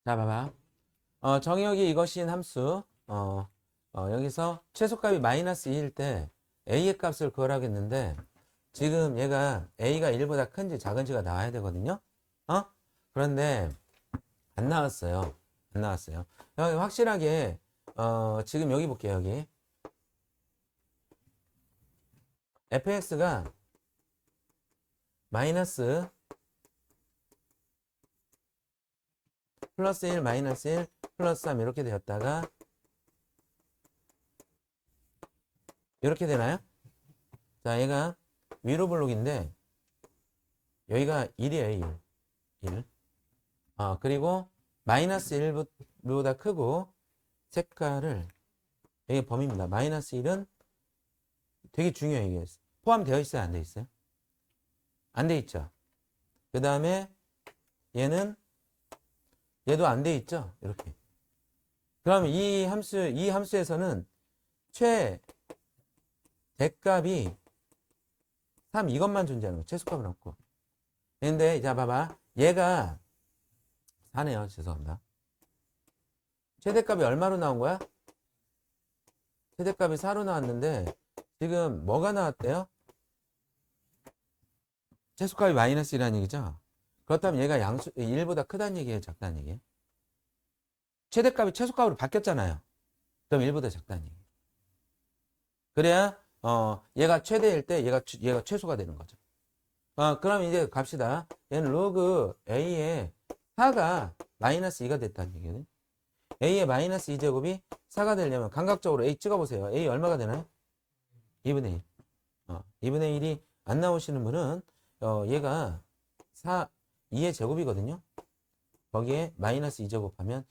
자, 봐봐. 정의역이 이것인 함수. 여기서 최소값이 마이너스 2일 때 a의 값을 구하라겠는데 지금 얘가 a가 1보다 큰지 작은지가 나와야 되거든요. 어? 그런데 안 나왔어요. 안 나왔어요. 여기 확실하게 지금 여기 볼게요. 여기 fx가 마이너스 플러스 1 마이너스 1 플러스 3 이렇게 되었다가 이렇게 되나요? 자, 얘가 위로 블록인데 여기가 1이에요. 1. 그리고 마이너스 1보다 크고 색깔을 이게 범위입니다. 마이너스 1은 되게 중요해요. 이게 포함되어 있어요? 안 되어 있어요? 안 되어 있죠. 그 다음에 얘도 안 되어 있죠. 이렇게. 그럼 이 함수에서는 대값이 3 이것만 존재하는 거. 최소값은 없고. 근데 자 봐봐. 얘가 4네요. 죄송합니다. 최대값이 얼마로 나온 거야? 최대값이 4로 나왔는데 지금 뭐가 나왔대요? 최소값이 마이너스 1이라는 얘기죠. 그렇다면 얘가 1보다 크다는 얘기예요? 작다는 얘기예요? 최대값이 최소값으로 바뀌었잖아요. 그럼 1보다 작다는 얘기예요. 그래야 얘가 최대일 때 얘가 최소가 되는 거죠. 그럼 이제 갑시다. 얘는 로그 a의 4가 마이너스 2가 됐다는 얘기거든요. a의 마이너스 2제곱이 4가 되려면 감각적으로 a 찍어보세요. a 얼마가 되나요? 2분의 1. 2분의 1이 안 나오시는 분은 얘가 2의 제곱이거든요. 거기에 마이너스 2제곱하면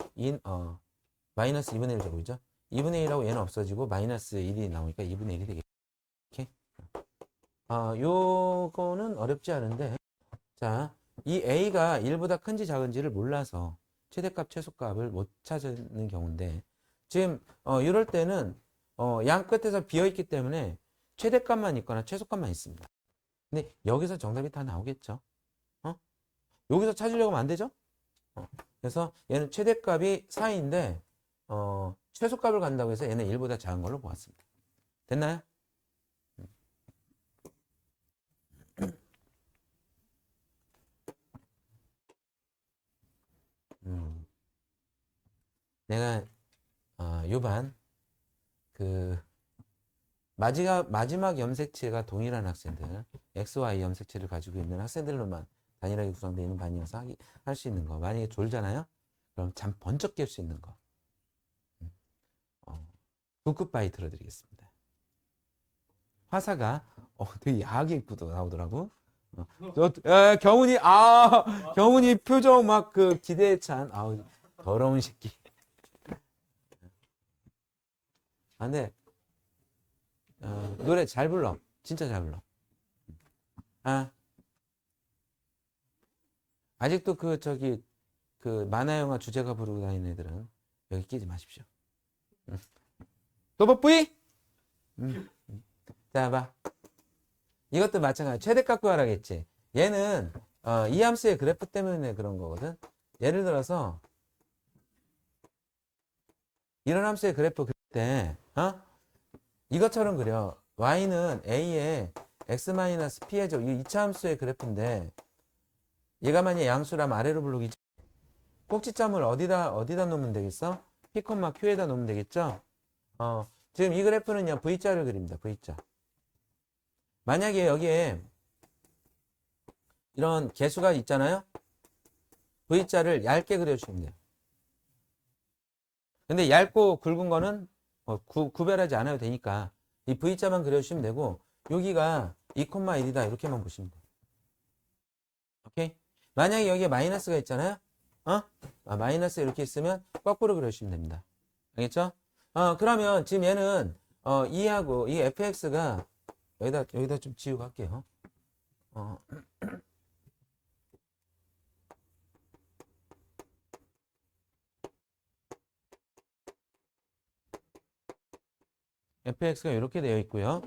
마이너스 2분의 1 제곱이죠. 2분의 1하고 얘는 없어지고 마이너스 1이 나오니까 2분의 1이 되겠죠. 이렇게. 요거는 어렵지 않은데 자, 이 a가 1보다 큰지 작은지를 몰라서 최대값 최소값을 못 찾는 경우인데 지금 이럴 때는 양 끝에서 비어있기 때문에 최대값만 있거나 최소값만 있습니다. 근데 여기서 정답이 다 나오겠죠. 여기서 찾으려고 하면 안 되죠. 그래서 얘는 최대값이 4인데 최소값을 간다고 해서 얘는 1보다 작은 걸로 보았습니다. 됐나요? 내가 요반 그 마지막 염색체가 동일한 학생들 XY 염색체를 가지고 있는 학생들로만 단일하게 구성되어 있는 반이어서 할 수 있는 거. 만약에 졸잖아요? 그럼 잠 번쩍 깰 수 있는 거. 굿굿바이 들어드리겠습니다. 화사가 되게 야하게 입고 나오더라고. 경훈이 표정 막 그 기대에 찬 더러운 새끼. 근데 노래 잘 불러. 진짜 잘 불러. 아직도 그 만화 영화 주제가 부르고 다니는 애들은 여기 끼지 마십시오. 또봇부이? 자, 봐. 이것도 마찬가지. 최대값 구하라겠지. 얘는 이 함수의 그래프 때문에 그런 거거든. 예를 들어서 이런 함수의 그래프 그릴 때 이것처럼 그려. y는 a의 x-p의 제곱. 이 2차 함수의 그래프인데 얘가 만약 양수라면 아래로 블록이지. 꼭지점을 어디다 놓으면 되겠어? p, q에다 놓으면 되겠죠? 지금 이 그래프는요, V자를 그립니다. V자. 만약에 여기에 이런 개수가 있잖아요? V자를 얇게 그려주시면 돼요. 근데 얇고 굵은 거는 구별하지 않아도 되니까 이 V자만 그려주시면 되고 여기가 2,1이다 이렇게만 보시면 돼요. 오케이? 만약에 여기에 마이너스가 있잖아요? 마이너스 이렇게 있으면 거꾸로 그려주시면 됩니다. 알겠죠? 그러면 지금 얘는 2하고 이 fx가 여기다 좀 지우고 할게요. fx가 이렇게 되어 있고요.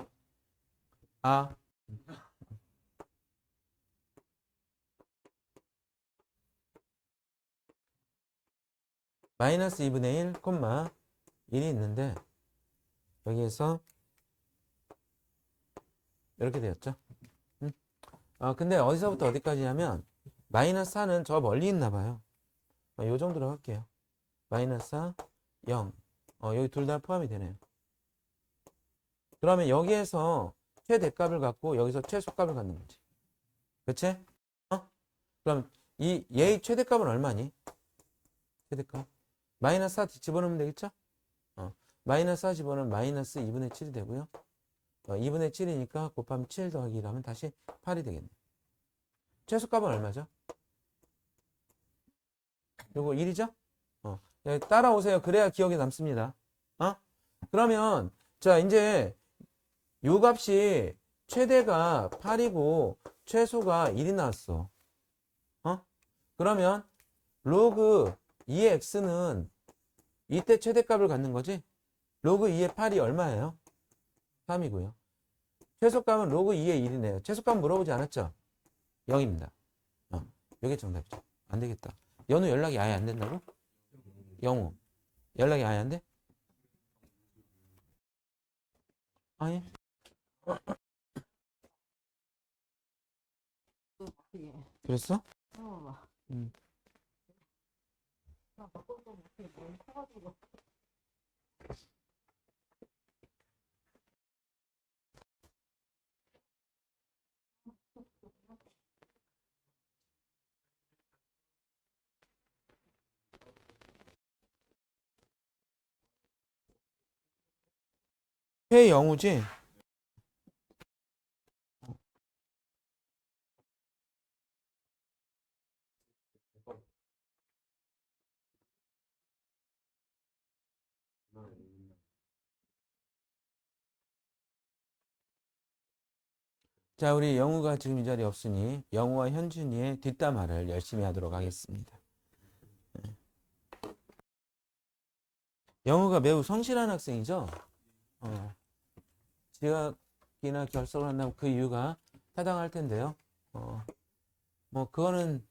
마이너스 2분의 1, 1이 있는데 여기에서 이렇게 되었죠. 근데 어디서부터 어디까지냐면 마이너스 4는 저 멀리 있나 봐요. 요 정도로 할게요. 마이너스 4, 0. 여기 둘 다 포함이 되네요. 그러면 여기에서 최대값을 갖고 여기서 최소값을 갖는 거지. 그치? 그럼 얘의 최대값은 얼마니? 최대값. 마이너스 4 집어넣으면 되겠죠? 마이너스 4 집어넣으면 마이너스 2분의 7이 되고요. 2분의 7이니까 곱하면 7 더하기 1하면 다시 8이 되겠네. 최소값은 얼마죠? 요거 1이죠? 따라오세요. 그래야 기억에 남습니다. 그러면 자 이제 요 값이 최대가 8이고 최소가 1이 나왔어. 그러면 로그 2의 x는 이때 최대값을 갖는 거지? 로그 2의 8이 얼마예요? 3이고요. 최소값은 로그 2의 1이네요. 최소값 물어보지 않았죠? 0입니다. 이게 정답이죠. 안 되겠다. 연우 연락이 아예 안 된다고? 영우 연락이 아예 안 돼? 아니. 그랬어? 음. 최영우지? 자, 우리 영우가 지금 이 자리에 없으니 영우와 현준이의 뒷담화를 열심히 하도록 하겠습니다. 영우가 매우 성실한 학생이죠? 지각이나 결석을 한다면 그 이유가 타당할 텐데요. 뭐 그거는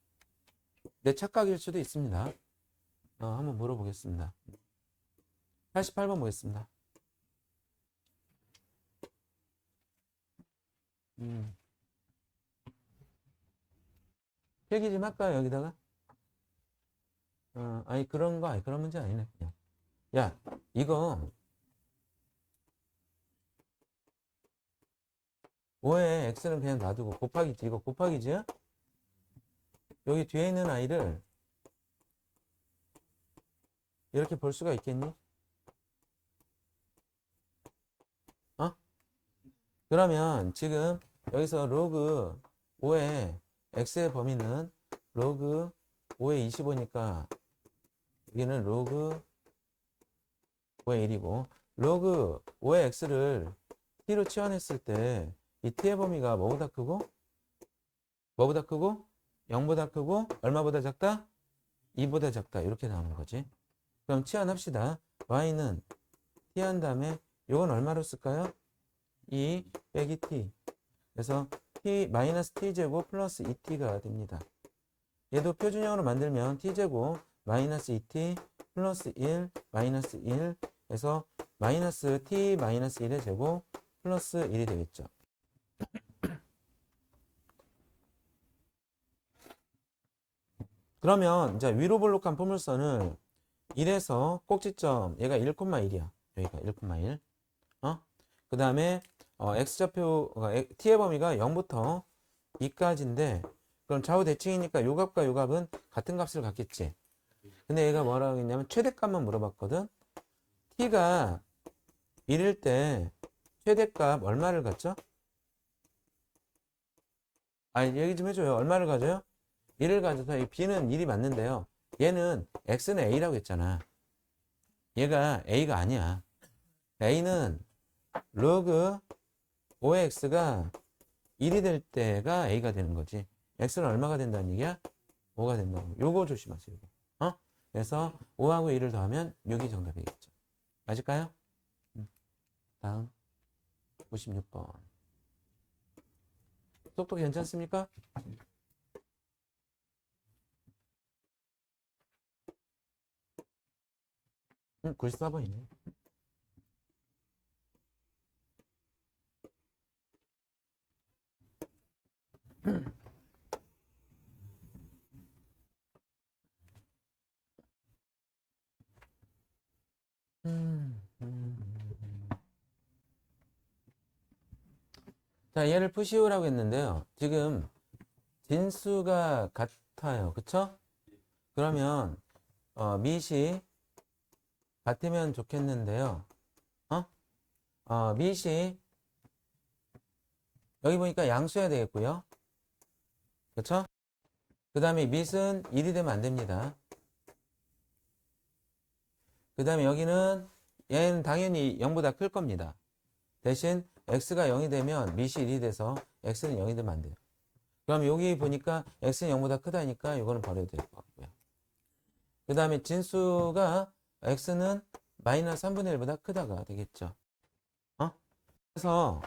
내 착각일 수도 있습니다. 한번 물어보겠습니다. 88번 보겠습니다. 필기 좀 할까요, 여기다가? 아니, 그런 문제 아니네, 그냥. 야, 이거 5에 x는 그냥 놔두고 곱하기지, 이거 곱하기지? 여기 뒤에 있는 아이를 이렇게 볼 수가 있겠니? 그러면 지금 여기서 로그 5의 x의 범위는 로그 5의 25니까 여기는 로그 5의 1이고 로그 5의 x를 t로 치환했을 때 이 t의 범위가 뭐보다 크고? 뭐보다 크고? 0보다 크고? 얼마보다 작다? 2보다 작다. 이렇게 나오는 거지. 그럼 치환합시다. y는 t 한 다음에 이건 얼마로 쓸까요? 2 빼기 t. 그래서 t 마이너스 t제곱 플러스 2t가 됩니다. 얘도 표준형으로 만들면 t제곱 마이너스 2t 플러스 1 마이너스 1 해서 마이너스 t 마이너스 1의 제곱 플러스 1이 되겠죠. 그러면 이제 위로 볼록한 포물선을 1에서 꼭지점 얘가 1,1이야. 여기가 1,1. 그 다음에 x좌표 t의 범위가 0부터 2까지인데 그럼 좌우 대칭이니까 요 값과 요 값은 같은 값을 갖겠지. 근데 얘가 뭐라고 했냐면 최대값만 물어봤거든. t가 1일 때 최대값 얼마를 갖죠? 얘기 좀 해줘요. 얼마를 가져요? 1을 가져서 이 b는 1이 맞는데요. 얘는 x는 a라고 했잖아. 얘가 a가 아니야. a는 로그 5의 x가 1이 될 때가 a가 되는 거지. x는 얼마가 된다는 얘기야? 5가 된다고. 요거 조심하세요. 그래서 5하고 1을 더하면 6이 정답이겠죠. 맞을까요? 다음 56번. 속도 괜찮습니까? 94번이네. 자, 얘를 푸시오라고 했는데요. 지금 진수가 같아요. 그쵸? 그러면 밑이 같으면 좋겠는데요. 밑이 여기 보니까 양수여야 되겠고요. 그쵸? 그 다음에 밑은 1이 되면 안 됩니다. 그 다음에 여기는 얘는 당연히 0보다 클 겁니다. 대신 x가 0이 되면 밑이 1이 돼서 x는 0이 되면 안 돼요. 그럼 여기 보니까 x는 0보다 크다니까 이거는 버려도 될 것 같고요. 그 다음에 진수가 x는 마이너스 3분의 1보다 크다가 되겠죠. 그래서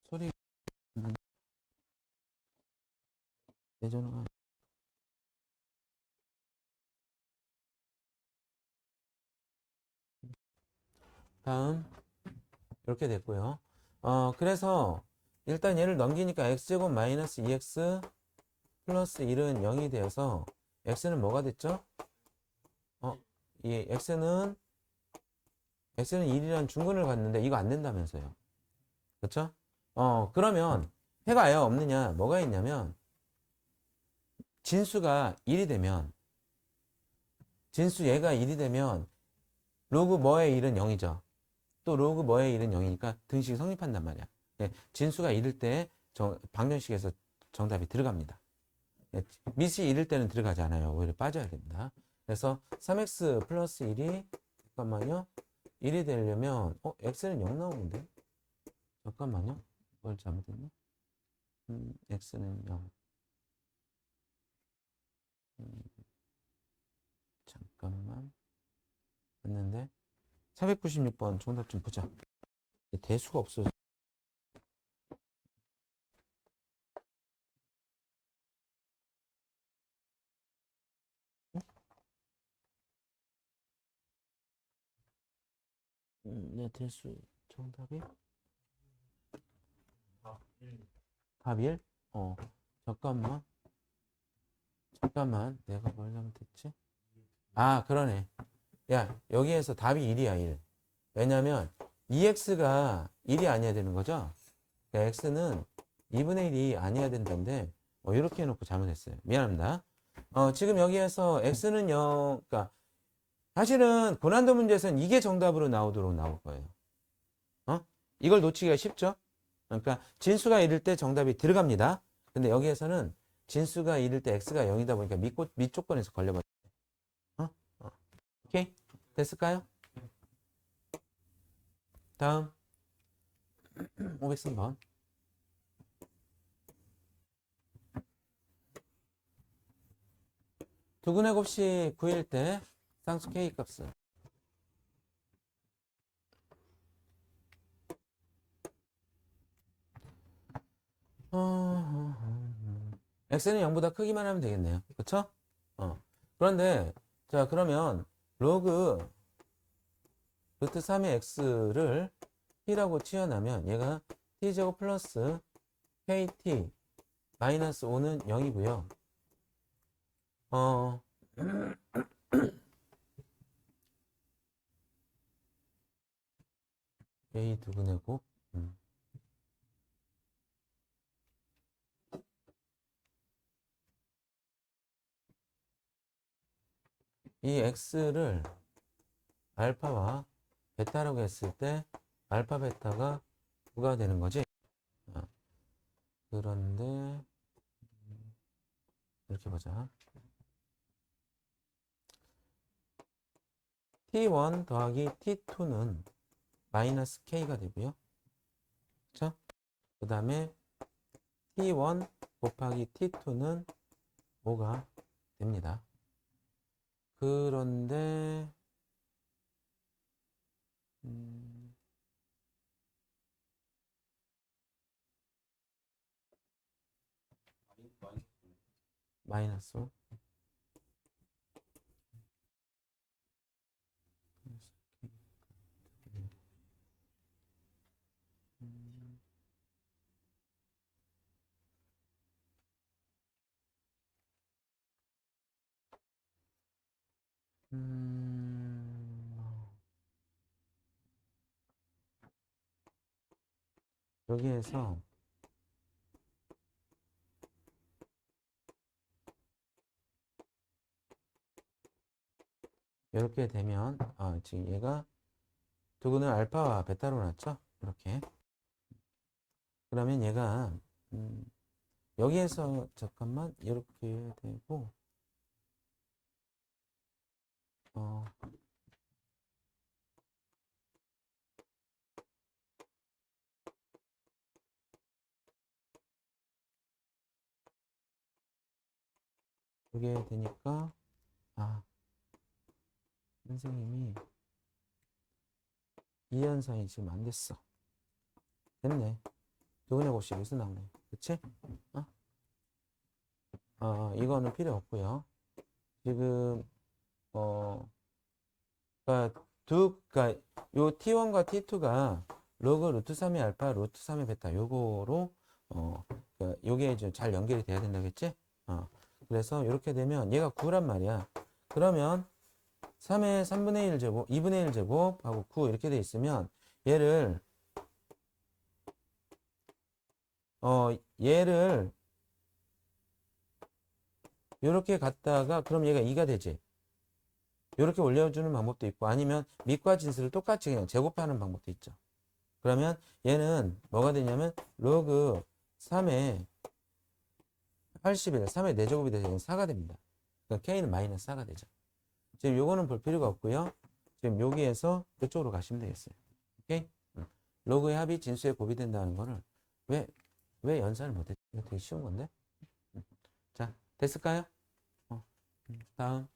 소리 예전에 다음 이렇게 됐고요. 그래서 일단 얘를 넘기니까 x제곱 마이너스 2x 플러스 1은 0이 되어서 x는 뭐가 됐죠? 이 x는 1이라는 중근을 갖는데 이거 안 된다면서요. 그렇죠? 그러면 해가 아예 없느냐? 뭐가 있냐면 진수가 1이 되면 진수 얘가 1이 되면 로그 뭐의 1은 0이죠. 또 로그 뭐의 1은 0이니까 등식이 성립한단 말이야. 예, 진수가 1일 때 방정식에서 정답이 들어갑니다. 예, 밑이 1일 때는 들어가지 않아요. 오히려 빠져야 됩니다. 그래서 3x 플러스 1이 잠깐만요. 1이 되려면 x는 0 나오는데? 잠깐만요. 뭘 잘못했나? x는 0. 잠깐만. 했는데 496번 정답 좀 보자. 대수가 없어서. 네, 대수 정답이 답 1? 잠깐만. 내가 뭘 잘못했지? 아, 그러네. 야, 여기에서 답이 1이야, 1. 왜냐면 2x가 1이 아니어야 되는 거죠? 그러니까 x는 2분의 1이 아니어야 된다는데 이렇게 해놓고 잘못했어요. 미안합니다. 지금 여기에서 x는 0, 그러니까 사실은 고난도 문제에서는 이게 정답으로 나오도록 나올 거예요. 이걸 놓치기가 쉽죠? 그러니까 진수가 1일 때 정답이 들어갑니다. 근데 여기에서는 진수가 1일 때 x가 0이다 보니까 밑 조건에서 걸려버려요. 오케이? 됐을까요? 다음 503번. 두근의 곱씨 구일 때 쌍수 k 값은 x는 0보다 크기만 하면 되겠네요. 그쵸? 그런데 자 그러면 로그 루트 3의 x를 t라고 치환하면 얘가 t제곱 플러스 kt 마이너스 5는 0이고요. a 두근의 곱 이 x를 알파와 베타라고 했을 때 알파 베타가 9가 되는 거지. 그런데 이렇게 보자. t1 더하기 t2는 마이너스 k가 되고요. 그쵸? 그 다음에 t1 곱하기 t2는 5가 됩니다. 그런데 마이너스 5. 여기에서 이렇게 되면 지금 얘가 두근을 알파와 베타로 놨죠? 이렇게. 그러면 얘가 여기에서 잠깐만 이렇게 되고 이게 되니까 선생님이 이 현상이 지금 안 됐어. 됐네. 두근의 곱이 여기서 나오네. 그치? 이거는 필요 없고요. 지금 그러니까 요 T1과 T2가 로그 루트 3의 알파, 루트 3의 베타 요거로 요게 이제 잘 연결이 돼야 된다겠지? 그래서 이렇게 되면 얘가 9란 말이야. 그러면 3의 3분의 1 제곱, 2분의 1 제곱하고 9 이렇게 돼 있으면 얘를 이렇게 갖다가 그럼 얘가 2가 되지. 이렇게 올려주는 방법도 있고 아니면 밑과 진수를 똑같이 그냥 제곱하는 방법도 있죠. 그러면 얘는 뭐가 되냐면 로그 3의 81, 3의 4제곱이 돼서 4가 됩니다. 그러니까 K는 마이너스 4가 되죠. 지금 요거는 볼 필요가 없고요. 지금 여기에서 이쪽으로 가시면 되겠어요. 오케이? 로그의 합이 진수의 곱이 된다는 거를 왜 연산을 못했지? 이거 되게 쉬운 건데? 자, 됐을까요? 다음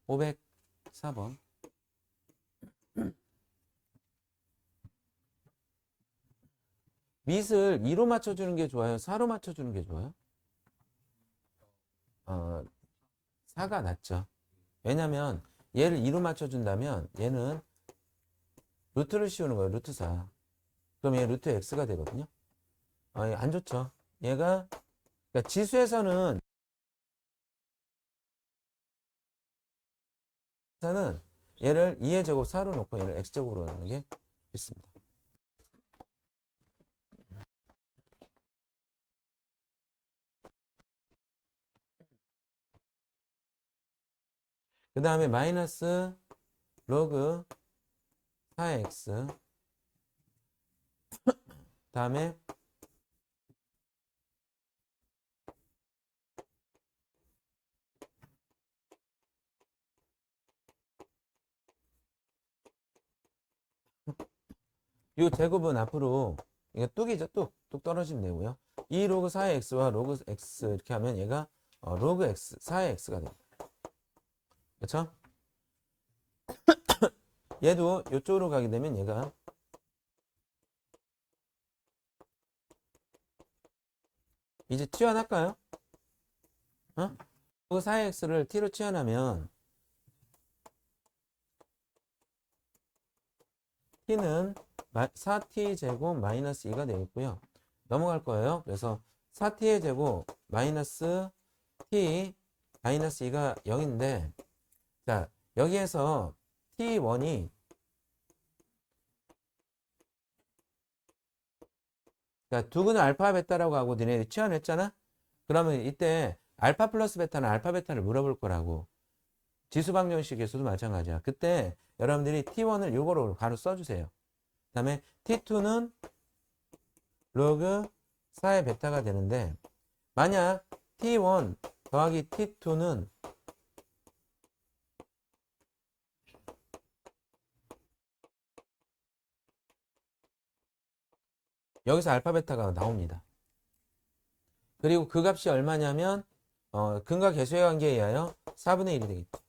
504번. 밑을 2로 맞춰주는 게 좋아요? 4로 맞춰주는 게 좋아요? 4가 낫죠. 왜냐면 얘를 2로 맞춰준다면 얘는 루트를 씌우는 거예요. 루트 4. 그럼 얘 루트 x가 되거든요. 안 좋죠. 얘가 그러니까 지수에서는 얘를 2의 제곱 4로 놓고 얘를 x제곱으로 넣는 게 좋습니다. 그 다음에 마이너스 로그 4x 다음에 이 제곱은 앞으로 이게 뚝이죠. 뚝 떨어지면 되고요. 이 로그 4의 x와 로그 x 이렇게 하면 얘가 로그 x 4의 x가 됩니다. 그렇죠? 얘도 이쪽으로 가게 되면 얘가 이제 치환할까요? 로그 4의 x를 t로 치환하면 t는 4t 제곱 마이너스 2가 되겠고요. 넘어갈 거예요. 그래서 4t의 제곱 마이너스 t 마이너스 2가 0인데 자 여기에서 t1이 그러니까 두근은 알파 베타라고 하고 너네들이 치환했잖아. 그러면 이때 알파 플러스 베타는 알파 베타를 물어볼 거라고. 지수방정식에서도 마찬가지야. 그때 여러분들이 t1을 요거로 바로 써주세요. 그 다음에 t2는 로그 4의 베타가 되는데 만약 t1 더하기 t2는 여기서 알파 베타가 나옵니다. 그리고 그 값이 얼마냐면 근과 계수의 관계에 의하여 4분의 1이 되겠죠.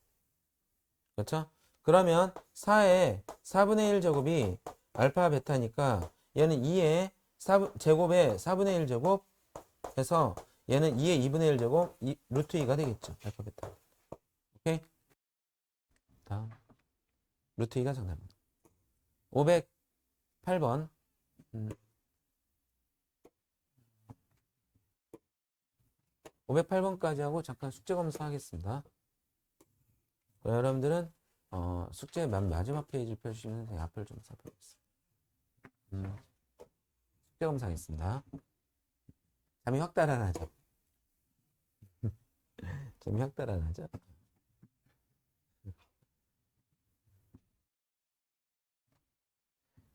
그렇죠? 그러면 4의 4분의 1 제곱이 알파 베타니까 얘는 2의 제곱에 4분의 1 제곱 해서 얘는 2의 2분의 1 제곱 루트 2가 되겠죠. 알파 베타. 오케이? 다음. 루트 2가 정답입니다. 508번. 508번까지 하고 잠깐 숙제 검사하겠습니다. 여러분들은 숙제 마지막 페이지를 펴주시면 선생님 앞을 좀 살펴보겠습니다. 숙제 검사하겠습니다. 잠이 확 달아나죠? 잠이 확 달아나죠?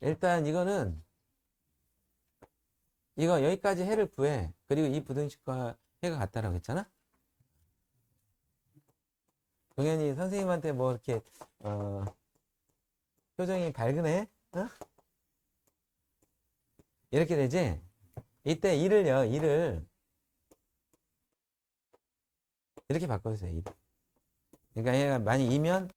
일단 이거는 이거 여기까지 해를 구해. 그리고 이 부등식과 해가 같다라고 했잖아? 동현이 선생님한테 뭐 이렇게 표정이 밝으네? 어? 이렇게 되지? 이때 2를 이렇게 바꿔주세요. 2를. 그러니까 얘가 만약 2면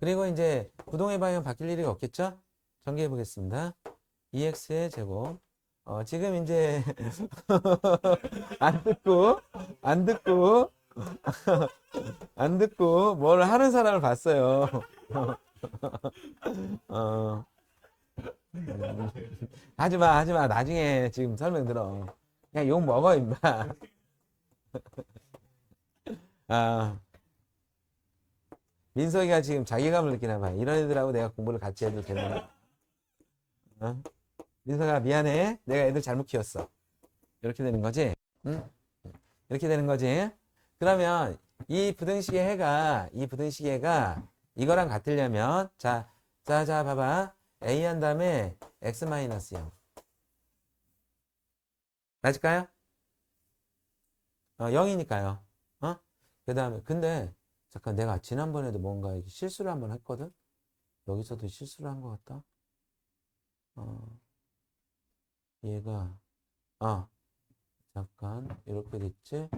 그리고 이제 부동의 방향 바뀔 일이 없겠죠? 전개해 보겠습니다. 2x의 제곱. 지금 이제 안 듣고 뭘 하는 사람을 봤어요. 하지 마. 나중에 지금 설명 들어. 그냥 욕 먹어, 임마. 민석이가 지금 자괴감을 느끼나 봐. 이런 애들하고 내가 공부를 같이 해도 되는 어? 민석아, 미안해. 내가 애들 잘못 키웠어. 이렇게 되는 거지? 응? 이렇게 되는 거지? 그러면 이 부등식의 해가 이거랑 같으려면 자, 봐봐. a 한 다음에 x 마이너스 0. 맞을까요? 0이니까요. 그 다음에 근데 잠깐 내가 지난번에도 뭔가 실수를 한번 했거든? 여기서도 실수를 한 것 같다. 얘가 잠깐 이렇게 됐지?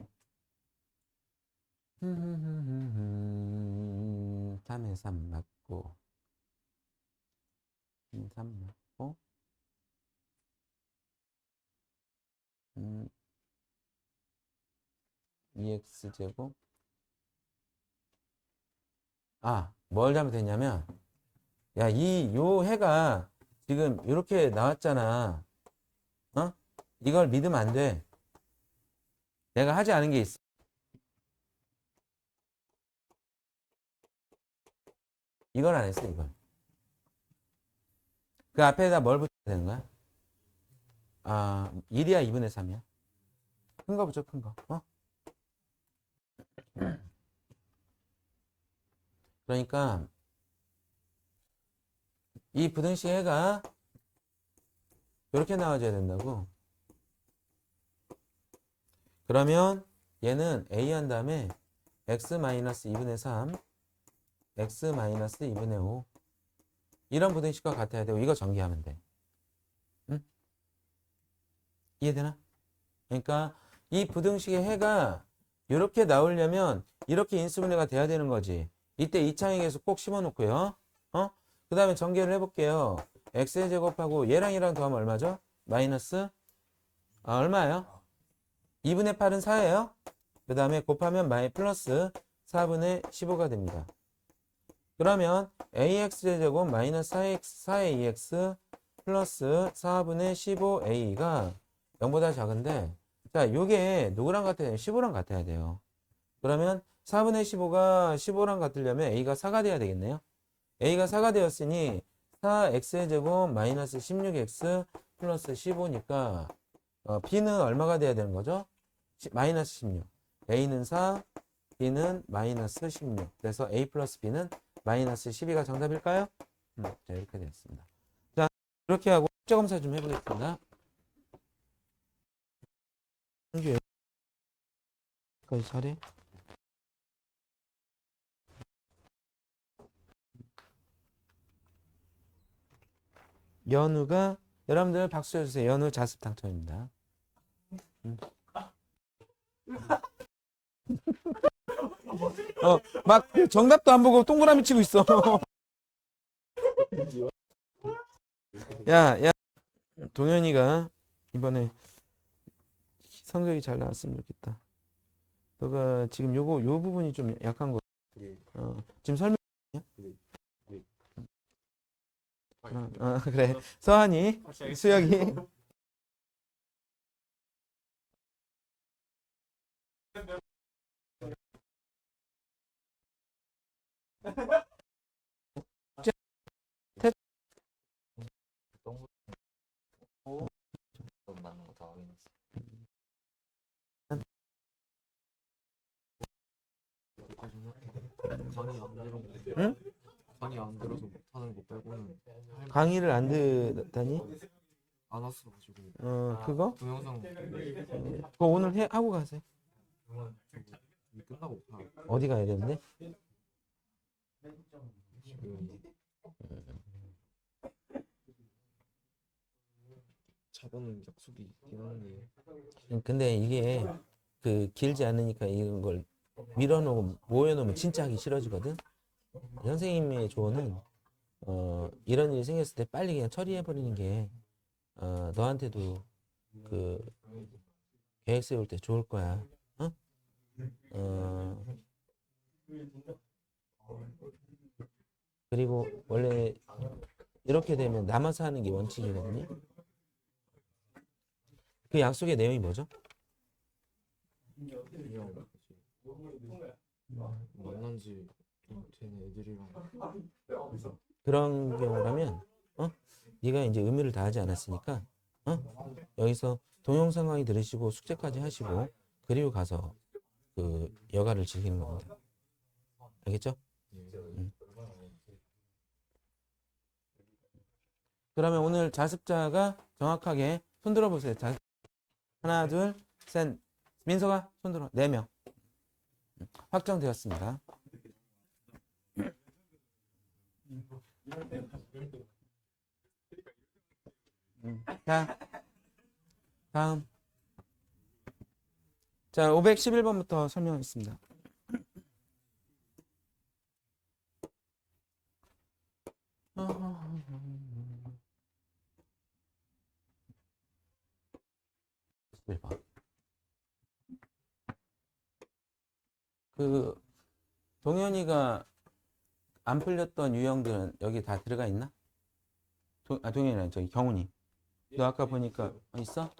3에 3 맞고 3 맞고 2x제곱 뭘 잘못했냐면 요 해가 지금 이렇게 나왔잖아. 이걸 믿으면 안 돼. 내가 하지 않은 게 있어. 이걸 안 했어, 이걸. 그 앞에다 뭘 붙여야 되는 거야? 1이야, 2분의 3이야? 큰 거 붙여, 큰 거. 그러니까 이 부등식 해가 이렇게 나와줘야 된다고. 그러면 얘는 a 한 다음에 x-2분의 3 x-2분의 5 이런 부등식과 같아야 되고 이거 전개하면 돼. 응? 이해되나? 그러니까 이 부등식의 해가 이렇게 나오려면 이렇게 인수분해가 돼야 되는 거지. 이때 이차항에서 꼭 심어놓고요. 그 다음에 전개를 해볼게요. x의 제곱하고 얘랑 더하면 얼마죠? 마이너스 얼마예요? 2분의 8은 4예요. 그 다음에 곱하면 플러스 4분의 15가 됩니다. 그러면 ax제곱 마이너스 4의 2x 플러스 4분의 15a가 0보다 작은데 자 요게 누구랑 같아야 돼요? 15랑 같아야 돼요. 그러면 4분의 15가 15랑 같으려면 a가 4가 돼야 되겠네요. a가 4가 되었으니 4x의 제곱 마이너스 16x 플러스 15니까 b는 얼마가 돼야 되는 거죠? 마이너스 16. a는 4, b는 마이너스 16. 그래서 a 플러스 b는 마이너스 12가 정답일까요? 자, 이렇게 되었습니다. 자, 이렇게 하고 숙제 검사 좀 해보겠습니다. 여기까지 잘해. 연우가 여러분들 박수 해주세요. 연우 자습 당첨입니다. 막 정답도 안 보고 동그라미 치고 있어. 야, 동현이가 이번에 성적이 잘 나왔으면 좋겠다. 너가 지금 요 부분이 좀 약한 거. 지금 설명. 그래. 서한이, 수혁이. 맞는 거 다 확인했어. 강의 안 들어서 응? 강의 안 들어서 못하는 거 빼고는 강의를 안 듣다니? 안 왔어가지고 그거? 동영상 그거 오늘 하고 가세요. 이게 끝나고 어디 가야 되는데? 지금 저번은 약속이 있긴 한데 근데 이게 그 길지 않으니까 이런 걸 밀어놓으면 모여놓으면 진짜 하기 싫어지거든. 선생님의 조언은 이런 일이 생겼을 때 빨리 그냥 처리해버리는 게 너한테도 그 계획 세울 때 좋을 거야. 어? 그리고 원래 이렇게 되면 남아서 하는 게 원칙이거든요. 그 약속의 내용이 뭐죠? 그냥 만난 지 좀 된 애들이랑 그런 경우라면 네가 이제 의무를 다하지 않았으니까 여기서 동영상 강의 들으시고 숙제까지 하시고 그리고 가서 그 여가를 즐기는 겁니다. 알겠죠? 그러면 오늘 자습자가 정확하게 손 들어보세요. 하나, 둘, 셋. 민서가 손 들어. 4명. 확정되었습니다. 자, 다음. 자, 511번부터 설명하겠습니다. 그 동현이가 안 풀렸던 유형들은 여기 다 들어가 있나? 동현이 아니 저기 경훈이. 너 아까 보니까 있어?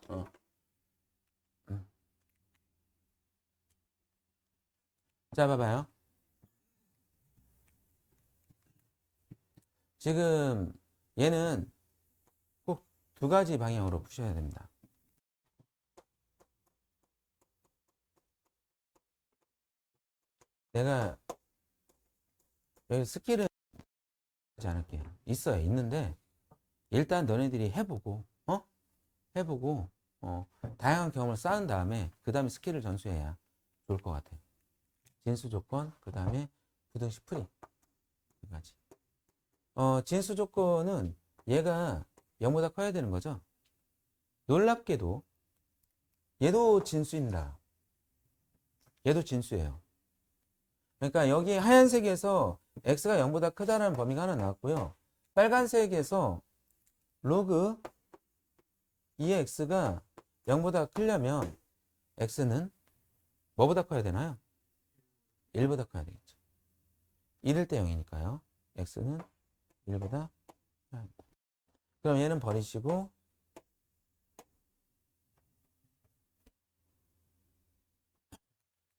자, 봐봐요. 지금 얘는 꼭 2가지 방향으로 푸셔야 됩니다. 내가 여기 스킬은 하지 않을게요. 있어요. 있는데 일단 너네들이 해보고 해보고 다양한 경험을 쌓은 다음에 그 다음에 스킬을 전수해야 좋을 것 같아요. 진수 조건, 그 다음에 부등식 풀이. 두 가지. 진수 조건은 얘가 0보다 커야 되는 거죠. 놀랍게도 얘도 진수입니다. 얘도 진수예요. 그러니까 여기 하얀색에서 x가 0보다 크다는 범위가 하나 나왔고요. 빨간색에서 로그 2의 x가 0보다 크려면 x는 뭐보다 커야 되나요? 1보다 커야 되겠죠. 1일 때 0이니까요. x는 1보다 커야 합니다. 그럼 얘는 버리시고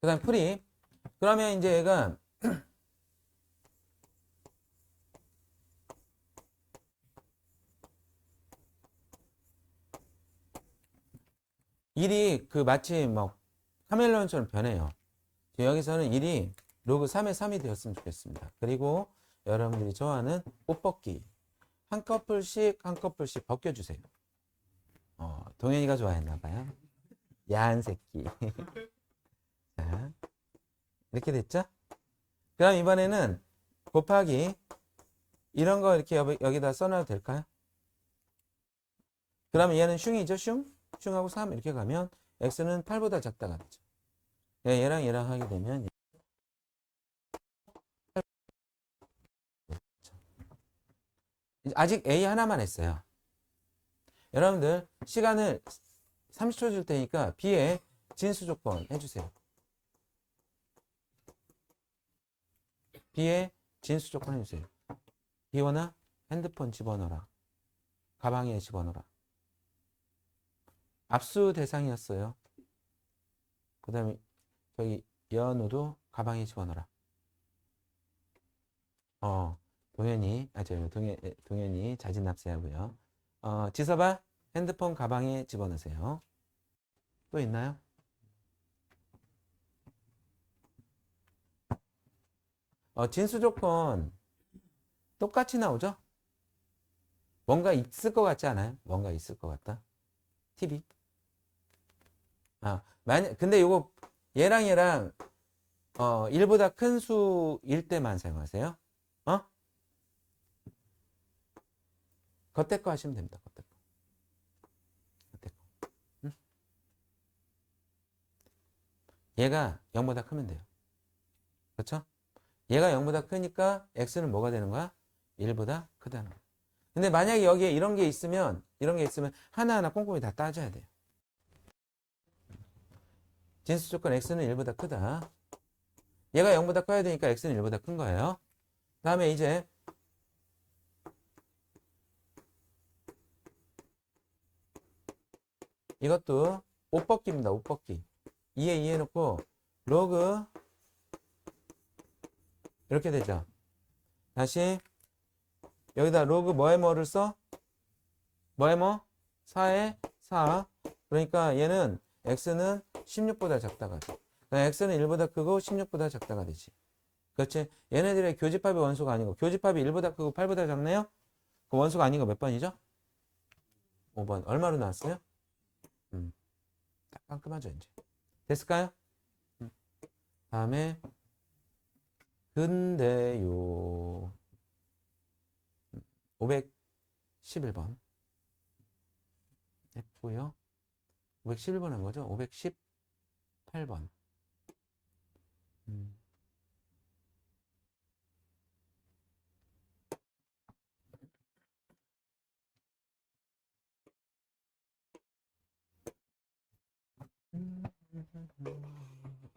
그 다음 풀이. 그러면 이제 얘가 일이 그 마치 뭐 카멜레온처럼 변해요. 여기서는 일이 로그 3의 3이 되었으면 좋겠습니다. 그리고 여러분들이 좋아하는 옷 벗기. 한 커플씩 한 커플씩 벗겨주세요. 동현이가 좋아했나봐요. 야한 새끼. 자, 이렇게 됐죠? 그럼 이번에는 곱하기 이런 거 이렇게 여기다 써놔도 될까요? 그러면 얘는 슝이죠, 슝? 슝하고 3 이렇게 가면 x는 8보다 작다가 되죠. 얘랑 얘랑 하게 되면 아직 a 하나만 했어요. 여러분들 시간을 30초 줄 테니까 B의 진수 조건 해주세요. B의 진수 조건 해주세요. 비원아 핸드폰 집어넣어라. 가방에 집어넣어라. 압수 대상이었어요. 그 다음에 저기 연우도 가방에 집어넣어라. 동현이 자진납세하고요. 지서봐 핸드폰 가방에 집어넣으세요. 또 있나요? 진수 조건 똑같이 나오죠? 뭔가 있을 것 같지 않아요? 뭔가 있을 것 같다. TV. 근데 요거 얘랑 1보다 큰 수일 때만 사용하세요. 겉에 거 하시면 됩니다. 겉에 거. 응? 얘가 0보다 크면 돼요. 그렇죠? 얘가 0보다 크니까 x는 뭐가 되는 거야? 1보다 크다는 거야. 근데 만약에 여기에 이런 게 있으면 하나하나 꼼꼼히 다 따져야 돼요. 진수 조건 x는 1보다 크다. 얘가 0보다 커야 되니까 x는 1보다 큰 거예요. 다음에 이제 이것도 옷벗기입니다. 옷벗기. 2에 2 해놓고 로그 이렇게 되죠. 다시 여기다 로그 뭐에 뭐를 써? 뭐에 뭐? 4에 4. 그러니까 얘는 x는 16보다 작다가 돼. 그러니까 x는 1보다 크고 16보다 작다가 되지. 그렇지? 얘네들의 교집합의 원소가 아니고 교집합이 1보다 크고 8보다 작네요? 그 원소가 아닌 거 몇 번이죠? 5번. 얼마로 나왔어요? 딱 깔끔하죠 이제. 됐을까요? 다음에 근데요 511번 했고요. 511번 한 거죠? 518번.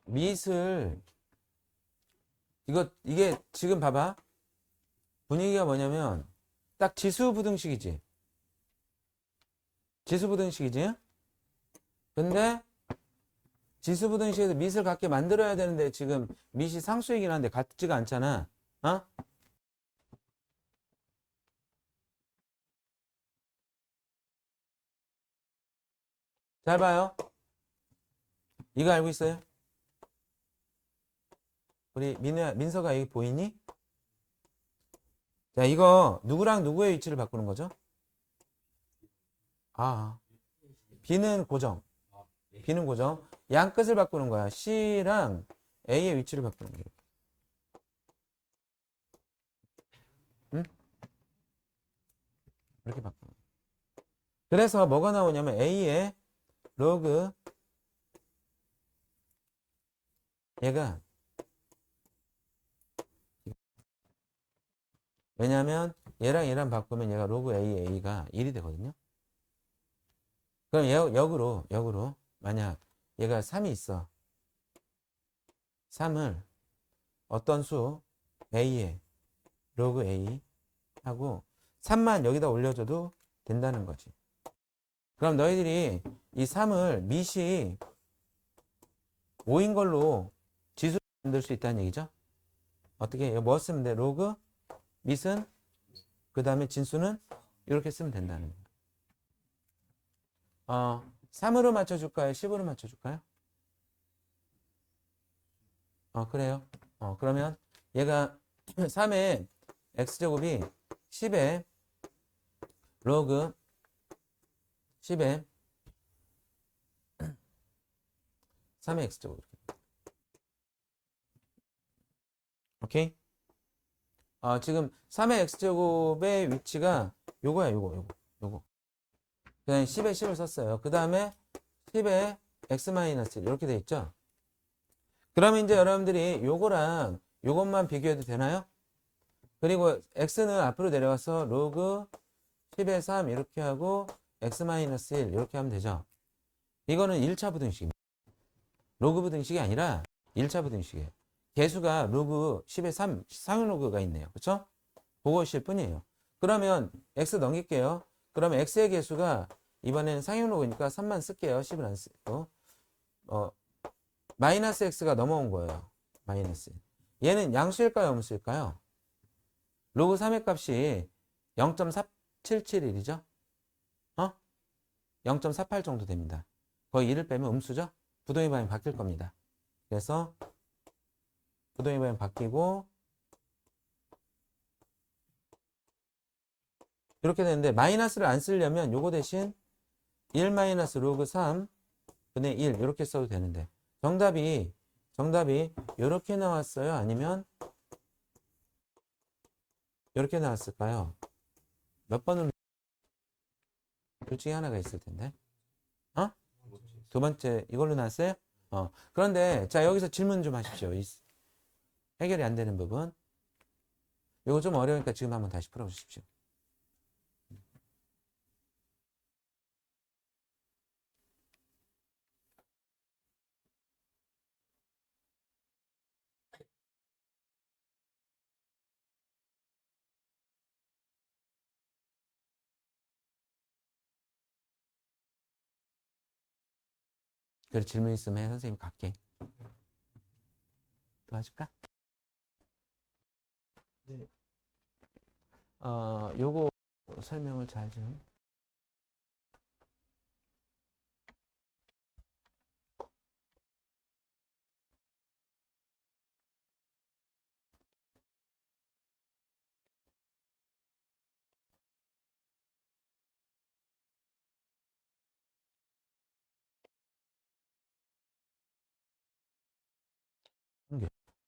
미술 이게 지금 봐봐. 분위기가 뭐냐면 딱 지수부등식이지. 지수부등식이지. 근데 지수부등식에서 밑을 같게 만들어야 되는데 지금 밑이 상수이긴 한데 같지가 않잖아. 잘 봐요. 이거 알고 있어요? 우리 민서가 여기 보이니? 자, 이거 누구랑 누구의 위치를 바꾸는 거죠? B는 고정. B는 고정. 양 끝을 바꾸는 거야. C랑 A의 위치를 바꾸는 거야. 응? 이렇게 바꾸는 거야. 그래서 뭐가 나오냐면 A의 로그 얘가 왜냐면 얘랑 바꾸면 얘가 로그 A가 1이 되거든요. 그럼 역으로 만약 얘가 3이 있어. 3을 어떤 수 A에 로그 A 하고 3만 여기다 올려줘도 된다는 거지. 그럼 너희들이 이 3을 밑이 5인 걸로 지수 만들 수 있다는 얘기죠. 어떻게 뭐 쓰면 돼? 로그 밑은 그 다음에 진수는 이렇게 쓰면 된다는 거예요. 3으로 맞춰줄까요? 10으로 맞춰줄까요? 그래요. 그러면 얘가 3의 x제곱이 10의 로그 10의 3의 x제곱. 오케이? 지금 3의 x제곱의 위치가 요거야, 요거. 그냥 10에 10을 썼어요. 그 다음에 10에 x-1 이렇게 돼 있죠? 그러면 이제 여러분들이 요거랑 요것만 비교해도 되나요? 그리고 x는 앞으로 내려가서 로그 10에 3 이렇게 하고 x-1 이렇게 하면 되죠? 이거는 1차 부등식입니다. 로그 부등식이 아니라 1차 부등식이에요. 개수가 로그 10의 3, 상용 로그가 있네요. 그렇죠? 그것일 뿐이에요. 그러면 x 넘길게요. 그러면 x의 개수가 이번에는 상용 로그니까 3만 쓸게요. 10을 안 쓰고. 마이너스 x가 넘어온 거예요. 마이너스. 얘는 양수일까요? 음수일까요? 로그 3의 값이 0.4771이죠? 0.48 정도 됩니다. 거의 1을 빼면 음수죠? 부동의 방향이 바뀔 겁니다. 그래서 부동의 방향이 바뀌고 이렇게 되는데 마이너스를 안 쓰려면 요거 대신 1 마이너스 로그 3 분의 1 이렇게 써도 되는데 정답이 이렇게 나왔어요? 아니면 이렇게 나왔을까요? 몇 번을 둘 중에 하나가 있을 텐데. 두 번째 이걸로 나왔어요? 그런데 자 여기서 질문 좀 하십시오. 해결이 안 되는 부분. 이거 좀 어려우니까 지금 한번 다시 풀어주십시오. 그래 질문 있으면 선생님 갈게. 도와줄까? 네. 요거 설명을 잘 좀.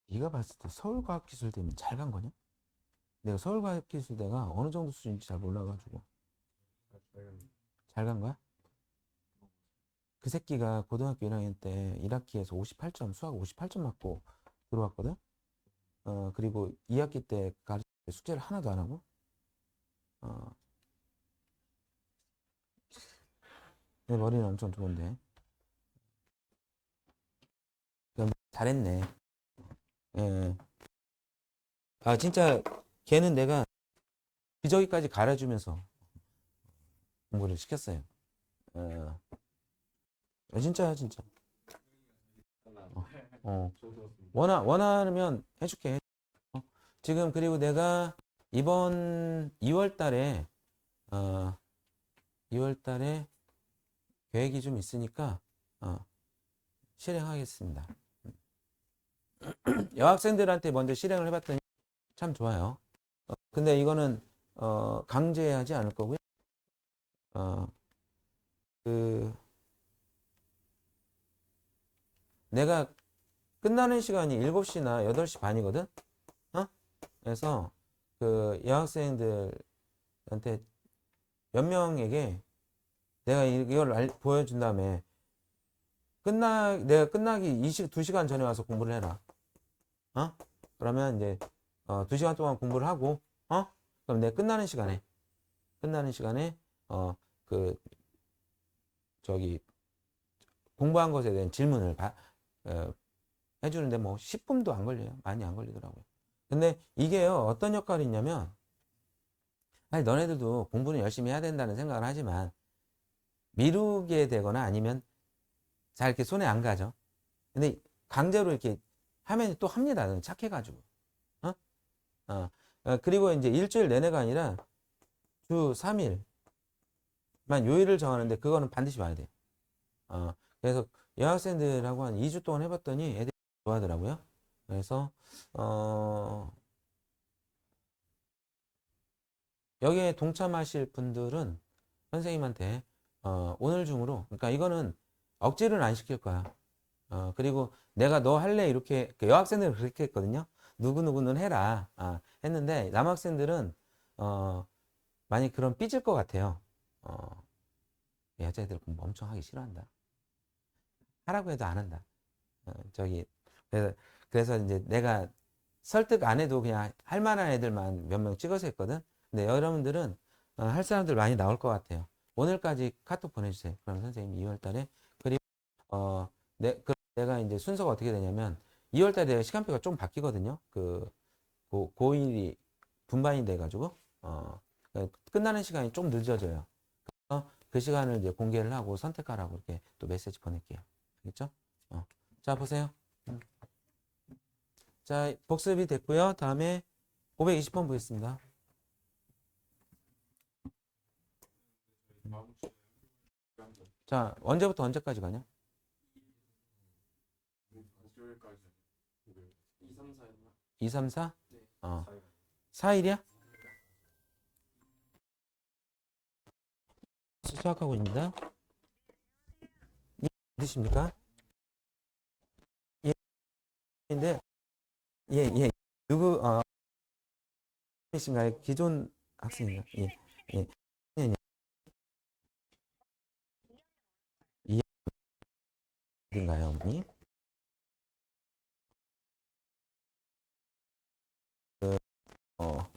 네가 봤을 때 서울과학기술대면 잘 간 거냐? 내가 서울과학기술대가 어느 정도 수준인지 잘 몰라가지고. 잘 간 거야? 그 새끼가 고등학교 1학년 때 1학기에서 58점, 수학 58점 맞고 들어왔거든? 그리고 2학기 때 가르칠 때 숙제를 하나도 안 하고, 내 머리는 엄청 좋은데. 그럼 잘했네. 예. 진짜 걔는 내가 기저귀까지 갈아주면서 공부를 시켰어요. 진짜야, 진짜. 원하면 해줄게. 지금 그리고 내가 이번 2월 달에 2월 달에 계획이 좀 있으니까 실행하겠습니다. 여학생들한테 먼저 실행을 해봤더니 참 좋아요. 근데 이거는 강제하지 않을 거고요. 내가 끝나는 시간이 7시나 8시 반이거든? 그래서 그 여학생들한테 몇 명에게 내가 이걸 보여준 다음에 내가 끝나기 2시간 전에 와서 공부를 해라. 그러면 이제 2시간 동안 공부를 하고 그럼 내가 끝나는 시간에 그 저기 공부한 것에 대한 질문을 해주는데 뭐 10분도 안 걸려요. 많이 안 걸리더라고요. 근데 이게요 어떤 역할이 있냐면 아니 너네들도 공부는 열심히 해야 된다는 생각을 하지만 미루게 되거나 아니면 잘 이렇게 손에 안 가죠. 근데 강제로 이렇게 하면 또 합니다. 착해가지고. 그리고 이제 일주일 내내가 아니라 주 3일만 요일을 정하는데 그거는 반드시 봐야 돼요. 그래서 여학생들하고 한 2주 동안 해봤더니 애들이 좋아하더라고요. 그래서 여기에 동참하실 분들은 선생님한테 오늘 중으로 그러니까 이거는 억지로는 안 시킬 거야. 그리고 내가 너 할래 이렇게 그 여학생들은 그렇게 했거든요. 누구누구는 해라 했는데 남학생들은 많이 그런 삐질 것 같아요. 여자애들 공부 엄청 하기 싫어한다. 하라고 해도 안 한다. 저기 그래서 이제 내가 설득 안 해도 그냥 할 만한 애들만 몇 명 찍어서 했거든. 근데 여러분들은 할 사람들 많이 나올 것 같아요. 오늘까지 카톡 보내주세요. 그럼 선생님이 2월 달에 그리고 내가 이제 순서가 어떻게 되냐면 2월 달에 내가 시간표가 좀 바뀌거든요. 고일이 분반이 돼가지고 끝나는 시간이 좀 늦어져요. 그래서 그 시간을 이제 공개를 하고 선택하라고 이렇게 또 메시지 보낼게요. 알겠죠? 자, 보세요. 자, 복습이 됐고요. 다음에 520번 보겠습니다. 자, 언제부터 언제까지 가냐? 2, 3, 4? 4일이야? 수학하고 있습니다. 어디십니까? 예, 근데, 예. 누구, 이신가요? 기존 학생인가요? 예, 예. 이인가요, 어머니? 어,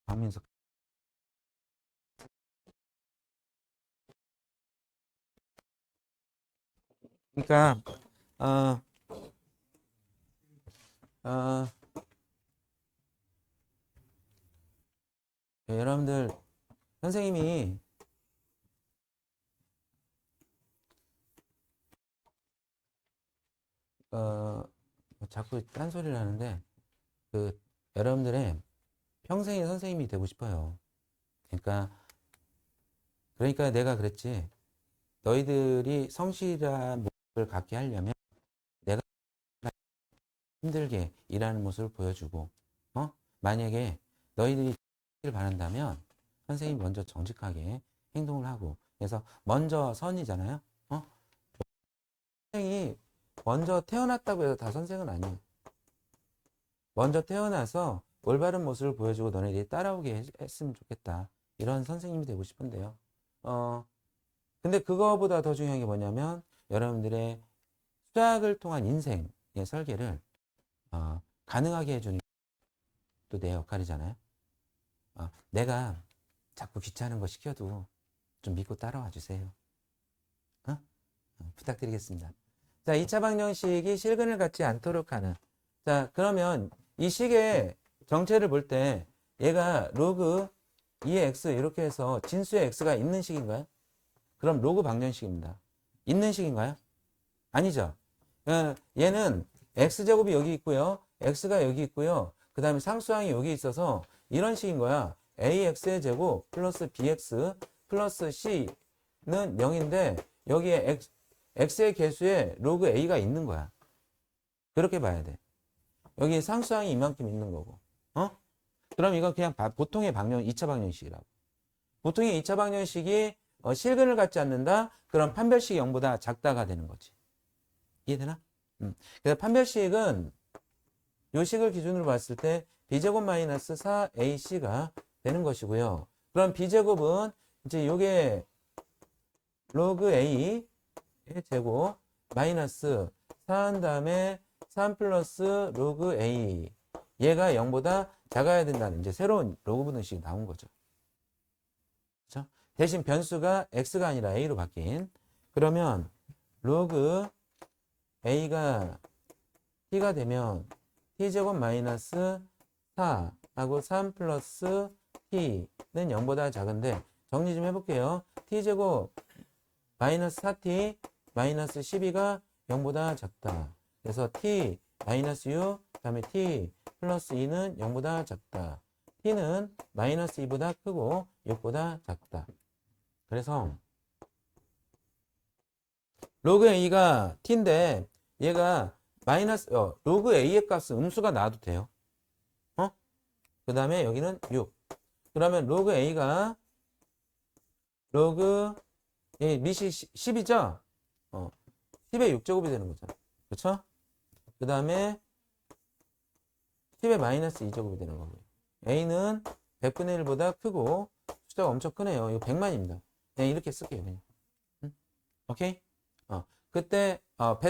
박민석. 그러니까 어, 어, 여러분들 선생님이 자꾸 딴소리를 하는데 그 여러분들의 평생의 선생님이 되고 싶어요. 그러니까 내가 그랬지. 너희들이 성실한 모습을 갖게 하려면 내가 힘들게 일하는 모습을 보여주고, 만약에 너희들이 를 바란다면 선생님이 먼저 정직하게 행동을 하고, 그래서 먼저 선이잖아요. 선생이 먼저 태어났다고 해서 다 선생은 아니에요. 먼저 태어나서 올바른 모습을 보여주고 너네들이 따라오게 했으면 좋겠다. 이런 선생님이 되고 싶은데요. 근데 그거보다 더 중요한 게 뭐냐면 여러분들의 수학을 통한 인생의 설계를 가능하게 해주는 게 또 내 역할이잖아요. 내가 자꾸 귀찮은 거 시켜도 좀 믿고 따라와 주세요. 부탁드리겠습니다. 자, 2차 방정식이 실근을 갖지 않도록 하는. 자, 그러면 이 식의 정체를 볼 때 얘가 로그 2의 x 이렇게 해서 진수의 x가 있는 식인가요? 그럼 로그 방정식입니다. 있는 식인가요? 아니죠. 얘는 x제곱이 여기 있고요. x가 여기 있고요. 그 다음에 상수항이 여기 있어서 이런 식인 거야. ax의 제곱 플러스 bx 플러스 c는 0인데 여기에 x의 개수에 로그 a가 있는 거야. 그렇게 봐야 돼. 여기 상수항이 이만큼 있는 거고. 그럼 이건 그냥 보통의 2차 방정식이라고. 보통의 2차 방정식이 실근을 갖지 않는다? 그럼 판별식이 0보다 작다가 되는 거지. 이해되나? 그래서 판별식은 요 식을 기준으로 봤을 때 b제곱 마이너스 4ac가 되는 것이고요. 그럼 b제곱은 이제 요게 로그 a의 제곱 마이너스 4한 다음에 3 플러스 로그 a 얘가 0보다 작아야 된다는 이제 새로운 로그 분식이 나온 거죠. 그렇죠? 대신 변수가 x가 아니라 a로 바뀐. 그러면 로그 a가 t가 되면 t제곱 마이너스 4하고 3 플러스 t는 0보다 작은데 정리 좀 해볼게요. t제곱 마이너스 4t 마이너스 12가 0보다 작다. 그래서 t 마이너스 6 그다음에 t 플러스 2는 0보다 작다. t는 마이너스 2보다 크고 6보다 작다. 그래서 로그 a가 t인데 얘가 마이너스 로그 a의 값은 음수가 나와도 돼요. 그 다음에 여기는 6. 그러면 로그 a가 로그 밑이 10이죠? 10의 6제곱이 되는 거잖아. 그렇죠? 그 다음에 10의 마이너스 2제곱이 되는 거고요. a는 100분의 1보다 크고 숫자가 엄청 크네요. 이거 100만입니다. 그냥 이렇게 쓸게요. 그냥. 오케이? 그때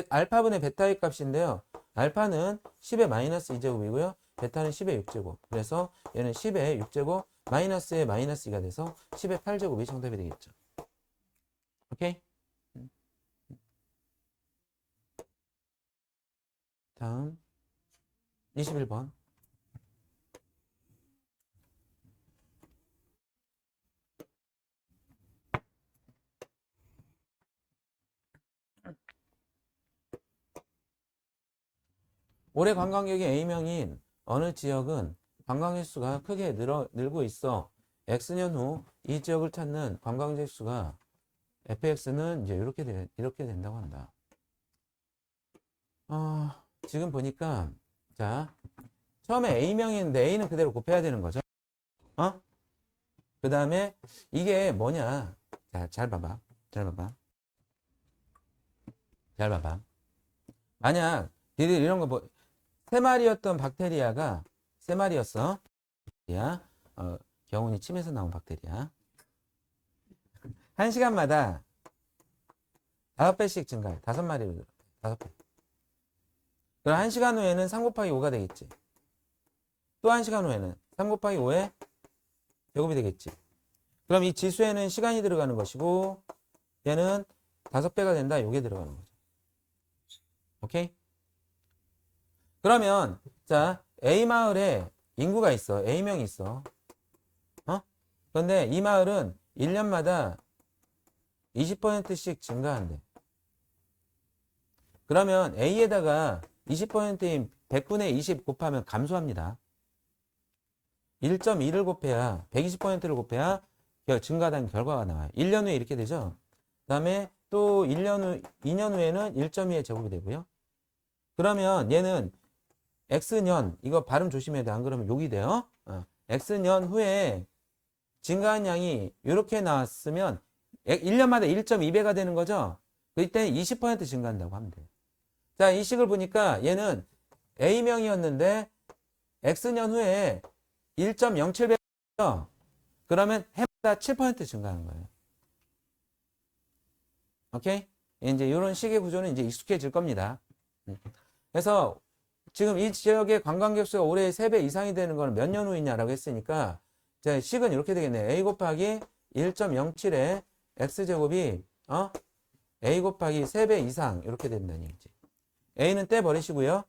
알파분의 베타의 값인데요. 알파는 10의 마이너스 2제곱이고요. 베타는 10의 6제곱. 그래서 얘는 10의 6제곱 마이너스의 마이너스 2가 돼서 10의 8제곱이 정답이 되겠죠. 오케이? 다음 21번. 올해 관광객이 A명인 어느 지역은 관광 횟수가 크게 늘고 있어. X년 후 이 지역을 찾는 관광객 수가 fx는 이제 이렇게 된다고 한다. 지금 보니까 자 처음에 A명인데 A는 그대로 곱해야 되는 거죠. 그 다음에 이게 뭐냐. 자, 잘 봐봐. 만약 니들 이런 거 뭐, 세 마리였던 박테리아가 세 마리였어. 경운이 침에서 나온 박테리아. 1시간마다 5배씩 증가해. 5마리로 5배. 그럼 1시간 후에는 3 곱하기 5가 되겠지. 또 1시간 후에는 3 곱하기 5에 제곱이 되겠지. 그럼 이 지수에는 시간이 들어가는 것이고 얘는 5배가 된다. 요게 들어가는 거죠. 오케이? 그러면 자 A 마을에 인구가 있어. A명이 있어. 그런데 이 마을은 1년마다 20%씩 증가한대. 그러면 A에다가 20%인 100분의 20 곱하면 감소합니다. 1.2를 곱해야 120%를 곱해야 증가된 결과가 나와요. 1년 후에 이렇게 되죠. 그 다음에 또 2년 후에는 1.2의 제곱이 되고요. 그러면 얘는 X년, 이거 발음 조심해야 돼. 안 그러면 욕이 돼요. X년 후에 증가한 양이 이렇게 나왔으면 1년마다 1.2배가 되는 거죠. 그때는 20% 증가한다고 하면 돼요. 자, 이 식을 보니까 얘는 A명이었는데 X년 후에 1.07배죠. 그러면 해마다 7% 증가하는 거예요. 오케이? 이제 이런 식의 구조는 이제 익숙해질 겁니다. 그래서 지금 이 지역의 관광객 수가 올해 3배 이상이 되는 건 몇 년 후이냐라고 했으니까 자, 식은 이렇게 되겠네요. A 곱하기 1.07의 X제곱이 A 곱하기 3배 이상 이렇게 된다는 얘기지. A는 떼버리시고요.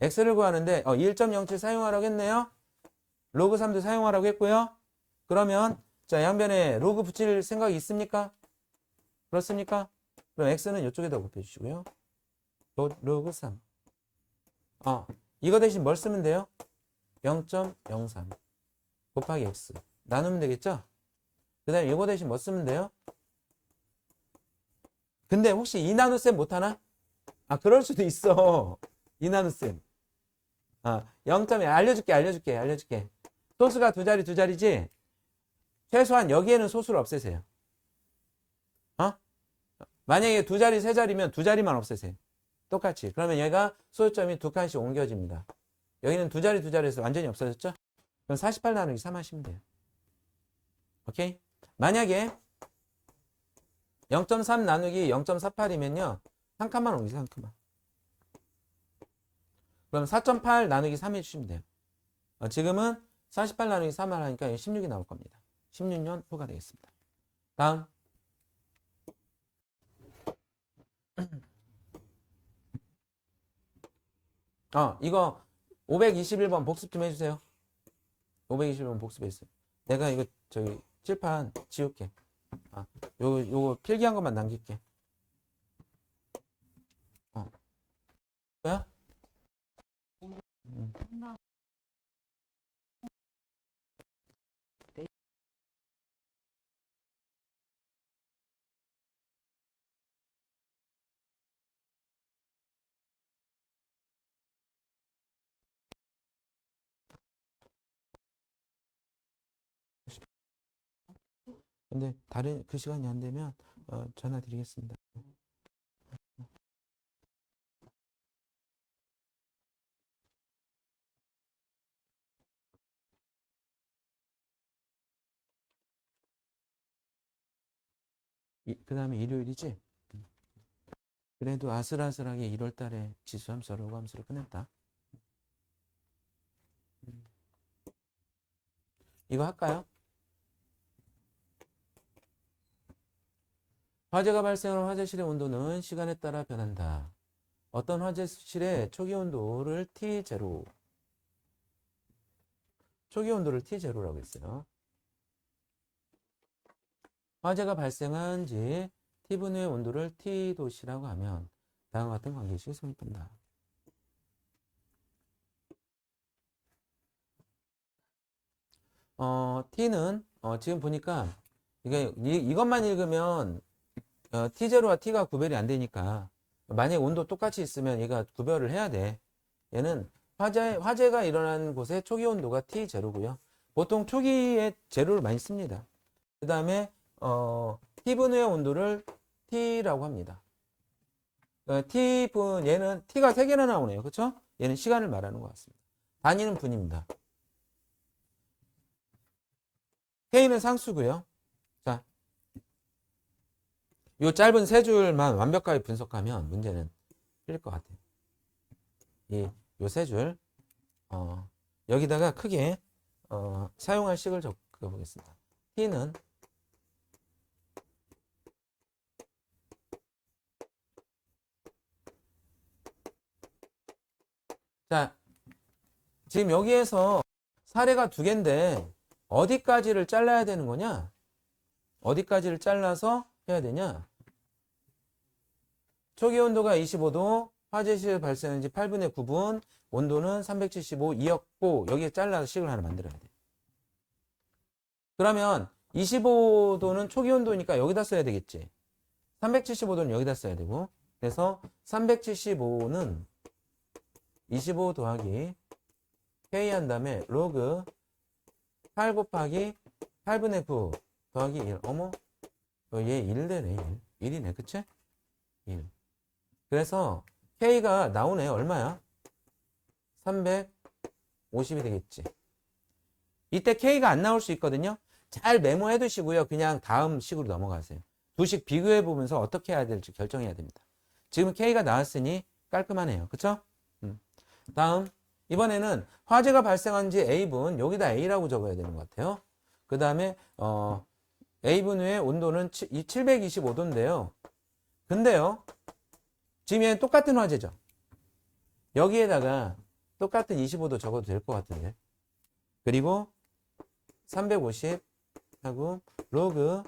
X를 구하는데 1.07 사용하라고 했네요. 로그 3도 사용하라고 했고요. 그러면 자 양변에 로그 붙일 생각이 있습니까? 그렇습니까? 그럼 X는 이쪽에다 곱해주시고요. 로그 3. 이거 대신 뭘 쓰면 돼요? 0.03 곱하기 X 나누면 되겠죠? 그 다음에 이거 대신 뭐 쓰면 돼요? 근데 혹시 2나눗셈 못하나? 그럴 수도 있어. 2나눗셈 0.1 알려줄게. 소수가 두 자리지? 최소한 여기에는 소수를 없애세요. 만약에 두 자리, 세 자리면 두 자리만 없애세요. 똑같이. 그러면 얘가 소수점이 두 칸씩 옮겨집니다. 여기는 두 자리에서 완전히 없어졌죠? 그럼 48 나누기 3 하시면 돼요. 오케이? 만약에 0.3 나누기 0.48이면요. 한 칸만 옮기세요. 한 칸만. 그럼 4.8 나누기 3 해주시면 돼요. 지금은 48 나누기 3을 하니까 16이 나올 겁니다. 16년 후가 되겠습니다. 다음. 이거 521번 복습 좀 해주세요. 521번 복습했어요. 내가 이거 저기 칠판 지울게. 요거 필기한 것만 남길게. 뭐야? 근데 다른 그 시간이 안 되면 전화 드리겠습니다. 그 다음에 일요일이지? 그래도 아슬아슬하게 1월 달에 지수함수, 로그함수를 끝냈다. 이거 할까요? 화재가 발생한 화재실의 온도는 시간에 따라 변한다. 어떤 화재실의 초기 온도를 T0, 초기 온도를 T0라고 했어요. 화재가 발생한 지 T분 후의 온도를 T도시라고 하면 다음과 같은 관계식이 성립한다. T는 지금 보니까 이것만 읽으면 T0와 T가 구별이 안 되니까 만약에 온도 똑같이 있으면 얘가 구별을 해야 돼. 얘는 화재가 일어난 곳의 초기 온도가 T0고요. 보통 초기에 제로를 많이 씁니다. 그 다음에 T분 후의 온도를 T라고 합니다. T분 얘는 T가 3개나 나오네요. 그렇죠? 얘는 시간을 말하는 것 같습니다. 단위는 분입니다. K는 상수고요. 자, 요 짧은 세 줄만 완벽하게 분석하면 문제는 풀릴 것 같아요. 요 세 줄 여기다가 크게 사용할 식을 바꿔보겠습니다. T는 자, 지금 여기에서 사례가 두 개인데 어디까지를 잘라야 되는 거냐? 어디까지를 잘라서 해야 되냐? 초기 온도가 25도, 화재시 발생한 지 8분의 9분, 온도는 375, 2였고 여기에 잘라서 식을 하나 만들어야 돼. 그러면 25도는 초기 온도니까 여기다 써야 되겠지. 375도는 여기다 써야 되고, 그래서 375는 25 더하기 K 한 다음에 로그 8 곱하기 8분의 9 더하기 1. 어머, 얘 1 되네. 1. 1이네. 그치? 1. 그래서 K가 나오네. 얼마야? 350이 되겠지. 이때 K가 안 나올 수 있거든요. 잘 메모해 두시고요. 그냥 다음 식으로 넘어가세요. 두 식 비교해 보면서 어떻게 해야 될지 결정해야 됩니다. 지금 K가 나왔으니 깔끔하네요. 그쵸? 다음, 이번에는 화재가 발생한 지 A분, 여기다 A라고 적어야 되는 것 같아요. 그 다음에 A분 후의 온도는 725도인데요. 근데요, 지금 얘는 똑같은 화재죠. 여기에다가 똑같은 25도 적어도 될 것 같은데. 그리고 350 하고 로그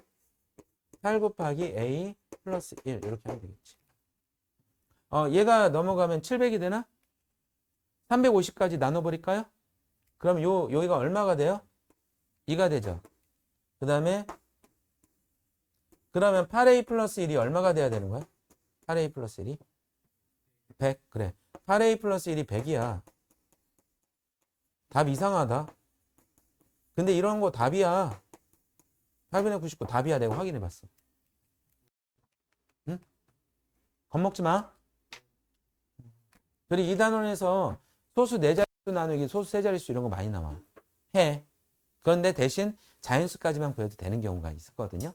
8 곱하기 A 플러스 1 이렇게 하면 되겠지. 얘가 넘어가면 700이 되나? 350까지 나눠버릴까요? 그럼 여기가 얼마가 돼요? 2가 되죠. 그 다음에 그러면 8A 플러스 1이 얼마가 돼야 되는 거야? 8A 플러스 1이 100. 그래. 8A 플러스 1이 100이야. 답 이상하다. 근데 이런 거 답이야. 8분의 99 답이야. 내가 확인해 봤어. 응? 겁먹지 마. 그리고 이 단원에서 소수 4자릿수 나누기, 소수 3자릿수 이런 거 많이 나와. 해. 그런데 대신 자연수까지만 구해도 되는 경우가 있었거든요.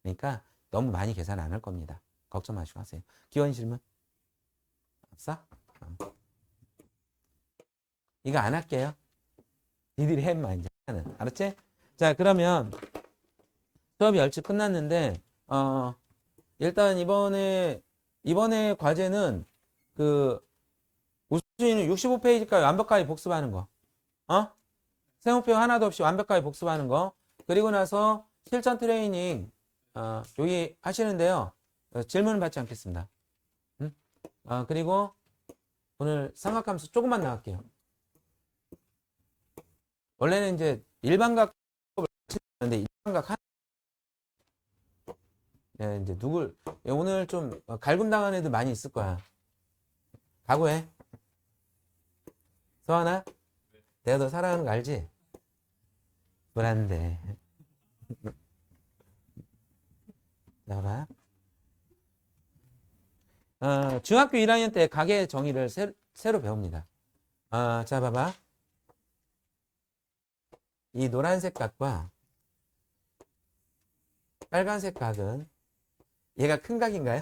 그러니까 너무 많이 계산 안 할 겁니다. 걱정 마시고 하세요. 기원 질문? 없어? 이거 안 할게요. 니들이 해만 이제 하는. 알았지? 자, 그러면 수업이 얼추 끝났는데 일단 이번에 과제는 우수진은 65페이지까지 완벽하게 복습하는 거. 세모표 하나도 없이 완벽하게 복습하는 거. 그리고 나서 실전 트레이닝 여기 하시는데요. 질문은 받지 않겠습니다. 그리고 오늘 삼각함수 조금만 나갈게요. 원래는 이제 일반각 치는데 일반각 이제 오늘 좀 갈굼당한 애들 많이 있을 거야. 각오해. 서하나? 내가 너 사랑하는 거 알지? 불안데. 나와봐. 중학교 1학년 때 각의 정의를 새로 배웁니다. 자, 봐봐. 이 노란색 각과 빨간색 각은 얘가 큰 각인가요?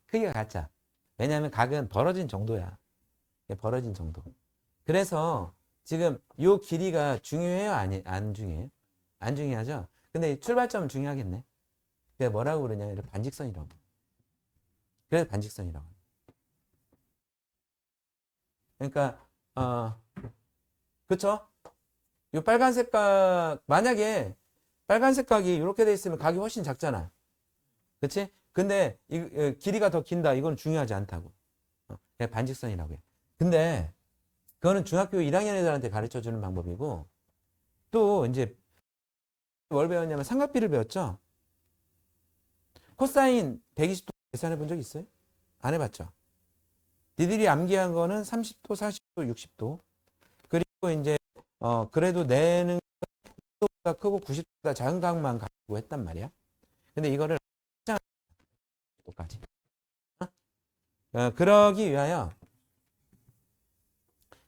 크기가 같죠? 왜냐하면 각은 벌어진 정도야. 벌어진 정도. 그래서 지금 이 길이가 중요해요? 안 중요해요? 안 중요하죠? 근데 출발점은 중요하겠네. 그게 뭐라고 그러냐면 반직선이라고. 그래서 반직선이라고. 그러니까 그쵸? 이 빨간색 각 만약에 빨간색 각이 이렇게 돼 있으면 각이 훨씬 작잖아. 그치? 근데 이 길이가 더 긴다. 이건 중요하지 않다고. 반직선이라고 해. 근데 그거는 중학교 1학년 애들한테 가르쳐 주는 방법이고 또 이제 뭘 배웠냐면 삼각비를 배웠죠. 코사인 120도 계산해 본 적 있어요? 안 해봤죠? 니들이 암기한 거는 30도, 40도, 60도. 그리고 이제 그래도 내는 보다 크고 90도보다 작은 각만 가지고 했단 말이야. 근데 이거를 똑같이. 그러기 위하여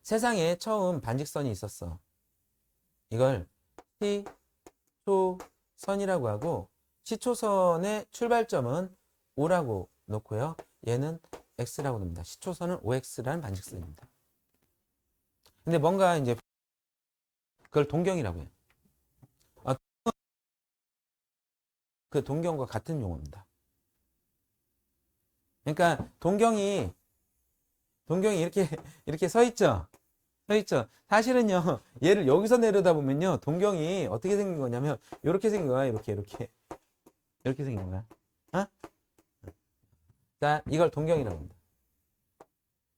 세상에 처음 반직선이 있었어. 이걸 시초선이라고 하고 시초선의 출발점은 O라고 놓고요. 얘는 X라고 놉니다. 시초선은 OX라는 반직선입니다. 근데 뭔가 이제 그걸 동경이라고 해요. 아, 그 동경과 같은 용어입니다. 그러니까 동경이 이렇게 이렇게 서 있죠. 서 있죠. 사실은요. 얘를 여기서 내려다보면요. 동경이 어떻게 생긴 거냐면 이렇게 생긴 거야. 이렇게 생긴 거야. 어? 자, 이걸 동경이라고 합니다.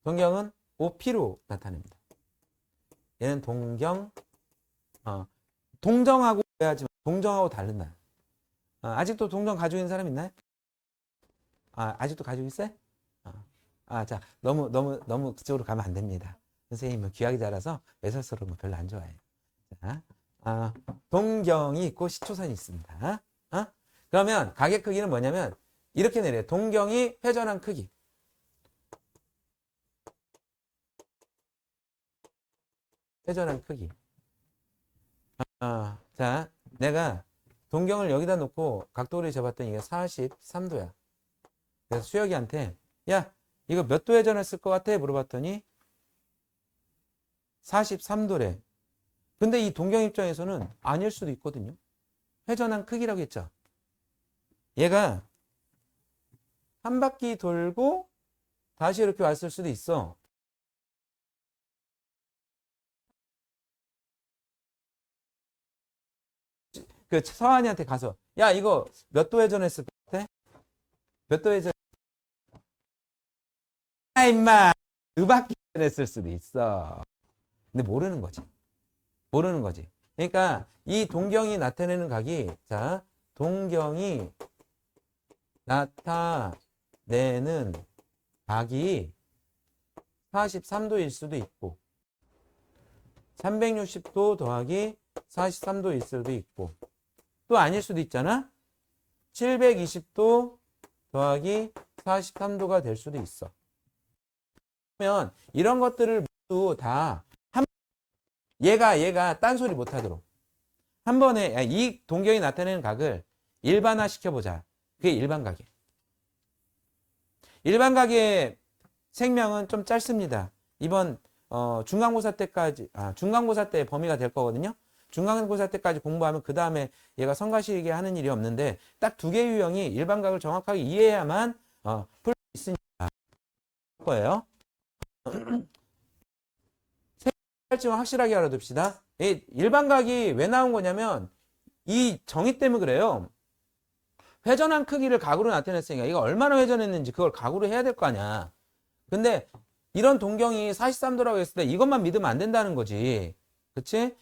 동경은 OP로 나타냅니다. 얘는 동경, 동정하고 해야지만 동정하고 다른다. 아직도 동정 가지고 있는 사람 있나요? 아직도 가지고 있어요? 자, 너무 그쪽으로 가면 안 됩니다. 선생님은 귀하게 자라서 외설스러운 거 별로 안 좋아해요. 자, 동경이 있고 시초선이 있습니다. 그러면 가계 크기는 뭐냐면 이렇게 내려요. 동경이 회전한 크기. 회전한 크기. 자, 내가 동경을 여기다 놓고 각도를 재봤더니 이게 43도야. 그래서 수혁이한테 야, 이거 몇 도 회전했을 것 같아? 물어봤더니 43도래. 근데 이 동경 입장에서는 아닐 수도 있거든요. 회전한 크기라고 했죠. 얘가 한 바퀴 돌고 다시 이렇게 왔을 수도 있어. 그 서한이한테 가서 야, 이거 몇 도 회전했을 것 같아? 몇 도 회전? 임마, 두 바퀴 회전했을 수도 있어. 근데 모르는 거지. 모르는 거지. 그러니까 이 동경이 나타내는 각이, 자, 동경이 나타내는 각이 43도일 수도 있고 360도 더하기 43도일 수도 있고 또 아닐 수도 있잖아. 720도 더하기 43도가 될 수도 있어. 그러면 이런 것들을 모두 다 얘가 딴소리 못하도록 한 번에 이 동경이 나타내는 각을 일반화 시켜보자. 그게 일반각이에요. 일반각의 생명은 좀 짧습니다. 이번 중간고사 때까지 중간고사 때 범위가 될 거거든요. 중간고사 때까지 공부하면 그 다음에 얘가 성가시게 하는 일이 없는데 딱 두 개의 유형이 일반각을 정확하게 이해해야만 풀 수 있으니까 거예요. 할지만 확실하게 알아둡시다. 이 일반각이 왜 나온 거냐면 이 정의 때문에 그래요. 회전한 크기를 각으로 나타냈으니까 이거 얼마나 회전했는지 그걸 각으로 해야 될 거 아니야. 근데 이런 동경이 43도라고 했을 때 이것만 믿으면 안 된다는 거지. 그치?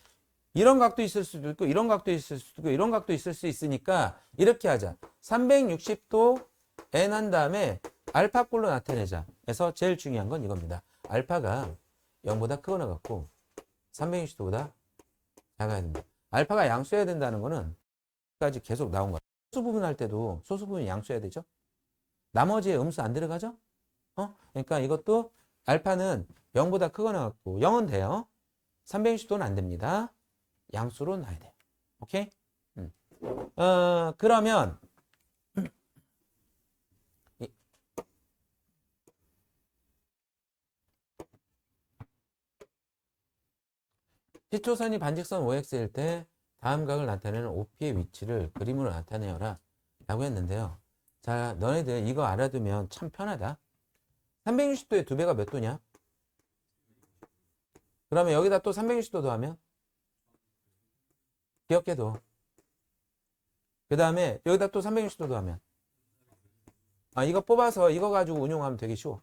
이런 각도 있을 수도 있고 이런 각도 있을 수도 있고 이런 각도 있을 수 있으니까 이렇게 하자. 360도 n 한 다음에 알파꼴로 나타내자. 그래서 제일 중요한 건 이겁니다. 알파가 0보다 크거나 같고 360도보다 작아야 된다. 알파가 양수해야 된다는 거는 까지 계속 나온 거야. 소수 부분 할 때도 소수 부분이 양수해야 되죠. 나머지에 음수 안 들어가죠? 그러니까 이것도 알파는 0보다 크거나 같고 0은 돼요. 360도는 안 됩니다. 양수로 놔야 돼. 오케이? 그러면 시초선이 반직선 OX일 때 다음 각을 나타내는 OP의 위치를 그림으로 나타내어라 라고 했는데요. 자, 너네들 이거 알아두면 참 편하다. 360도의 2배가 몇 도냐? 그러면 여기다 또 360도 더하면 기억해둬. 그 다음에 여기다 또 360도 더하면 이거 뽑아서 이거 가지고 운용하면 되게 쉬워.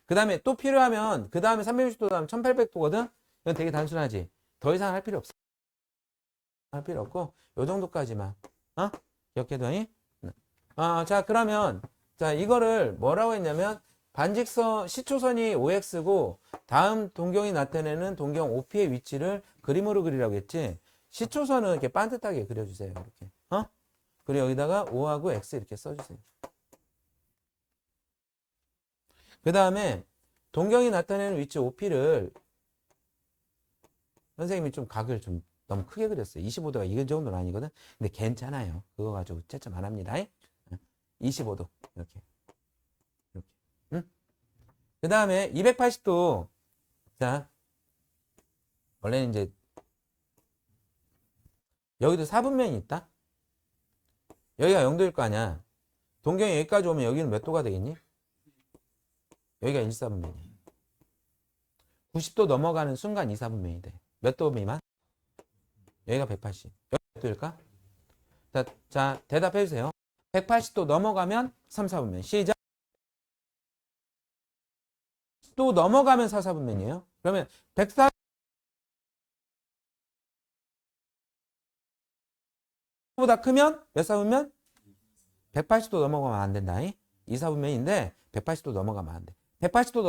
그 다음에 또 필요하면 그 다음에 360도 더하면 1800도거든? 이건 되게 단순하지. 더 이상 할 필요 없어. 할 필요 없고 요 정도까지만 기억해둬니? 자, 그러면 자, 이거를 뭐라고 했냐면 반직선 시초선이 OX고 다음 동경이 나타내는 동경 OP의 위치를 그림으로 그리라고 했지. 시초선은 이렇게 반듯하게 그려주세요. 이렇게. 그리고 여기다가 O하고 X 이렇게 써주세요. 그 다음에 동경이 나타내는 위치 OP를 선생님이 좀 각을 좀 너무 크게 그렸어요. 25도가 이 정도는 아니거든. 근데 괜찮아요. 그거 가지고 채점 안 합니다. 25도 이렇게. 응? 그 다음에 280도. 자, 원래는 이제 여기도 4분면이 있다. 여기가 0도일 거 아니야. 동경이 여기까지 오면 여기는 몇 도가 되겠니? 여기가 1, 4분면이야. 90도 넘어가는 순간 2, 4분면이 돼. 몇 도 미만? 여기가 180. 여기가 몇 도일까? 자, 대답해 주세요. 180도 넘어가면 3, 4분면. 시작. 또 넘어가면 4, 4분면이에요. 그러면 140보다 크면 몇 4분면? 180도 넘어가면 안 된다. 2, 4분면인데 180도 넘어가면 안 돼. 180도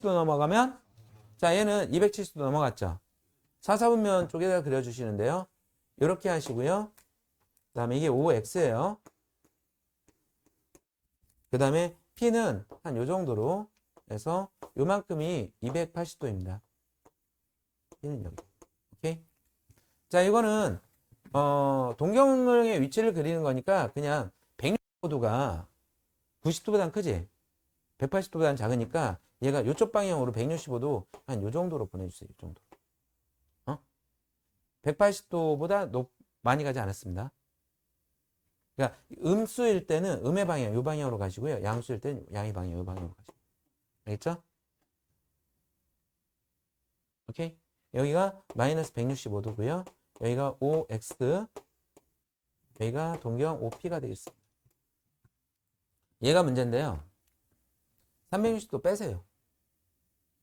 넘어가면 자, 얘는 270도 넘어갔죠. 4, 4분면 쪽에다 그려주시는데요. 이렇게 하시고요. 그 다음에 이게 5x예요. 그 다음에 P는 한 요 정도로 해서 요만큼이 280도입니다. P는 여기. 오케이? 자, 이거는 동경의 위치를 그리는 거니까 그냥 165도가 90도보다는 크지? 180도보다는 작으니까 얘가 이쪽 방향으로 165도 한 요 정도로 보내주세요. 이 정도. 180도보다 많이 가지 않았습니다. 그러니까 음수일 때는 음의 방향 요 방향으로 가시고요. 양수일 때는 양의 방향 요 방향으로 가시고. 알겠죠? 오케이? 여기가 마이너스 165도고요. 여기가 5x, 여기가 동경 5p가 되겠습니다. 얘가 문제인데요. 360도 빼세요.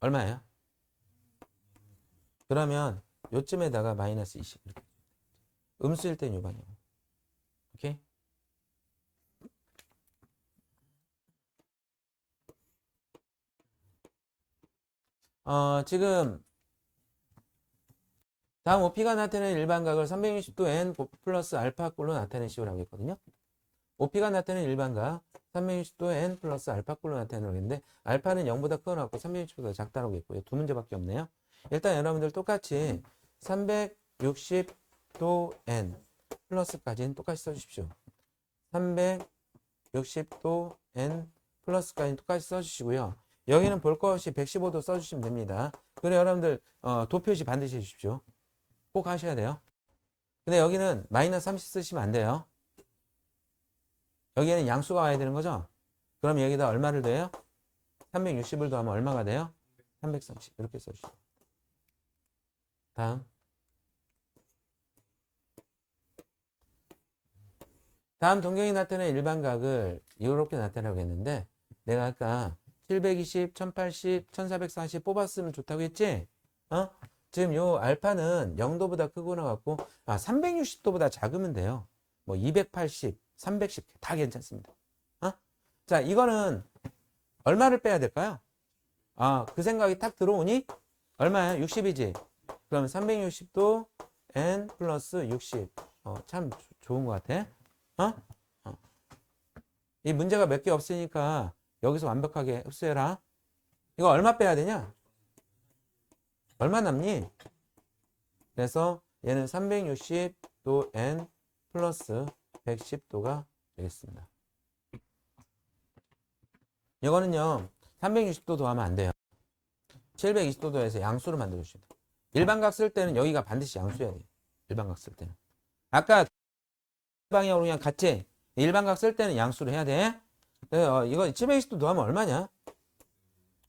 얼마예요? 그러면 요쯤에다가 마이너스 20 이렇게. 음수일 때는 요 방향. 오케이? 지금 다음 OP가 나타내는 일반각을 360도 n 플러스 알파 꼴로 나타내시오라고 했거든요. OP가 나타내는 일반각 360도 n 플러스 알파 꼴로 나타내는 건데 알파는 0보다 크거나 360보다 작다라고 했고요. 두 문제밖에 없네요. 일단 여러분들 똑같이 360도 n 플러스까지는 똑같이 써주십시오. 360도 n 플러스까지는 똑같이 써주시고요. 여기는 볼 것 없이 115도 써주시면 됩니다. 그래 여러분들 도표시 반드시 해주십시오. 꼭 하셔야 돼요. 근데 여기는 마이너스 30 쓰시면 안 돼요. 여기에는 양수가 와야 되는 거죠. 그럼 여기다 얼마를 더해요? 360을 더하면 얼마가 돼요? 330 이렇게 써주시죠. 다음 동경이 나타내는 일반각을 이렇게 나타내라고 했는데 내가 아까 720, 1080, 1440 뽑았으면 좋다고 했지? 지금 요 알파는 0도보다 크거나 같고 360도보다 작으면 돼요. 뭐 280, 310 다 괜찮습니다. 자, 이거는 얼마를 빼야 될까요? 그 생각이 딱 들어오니 얼마야? 60이지. 그럼 360도 n 플러스 60. 참 좋은 것 같아. 이 문제가 몇 개 없으니까 여기서 완벽하게 흡수해라. 이거 얼마 빼야 되냐? 얼마 남니? 그래서 얘는 360도 n 플러스 110도가 되겠습니다. 이거는요 360도 더하면 안 돼요. 720도 더해서 양수로 만들어주시면 돼요. 일반각 쓸 때는 여기가 반드시 양수여야 돼요. 일반각 쓸 때는. 아까 방향으로 그냥 같이 일반각 쓸 때는 양수로 해야 돼. 이거 720도 더하면 얼마냐?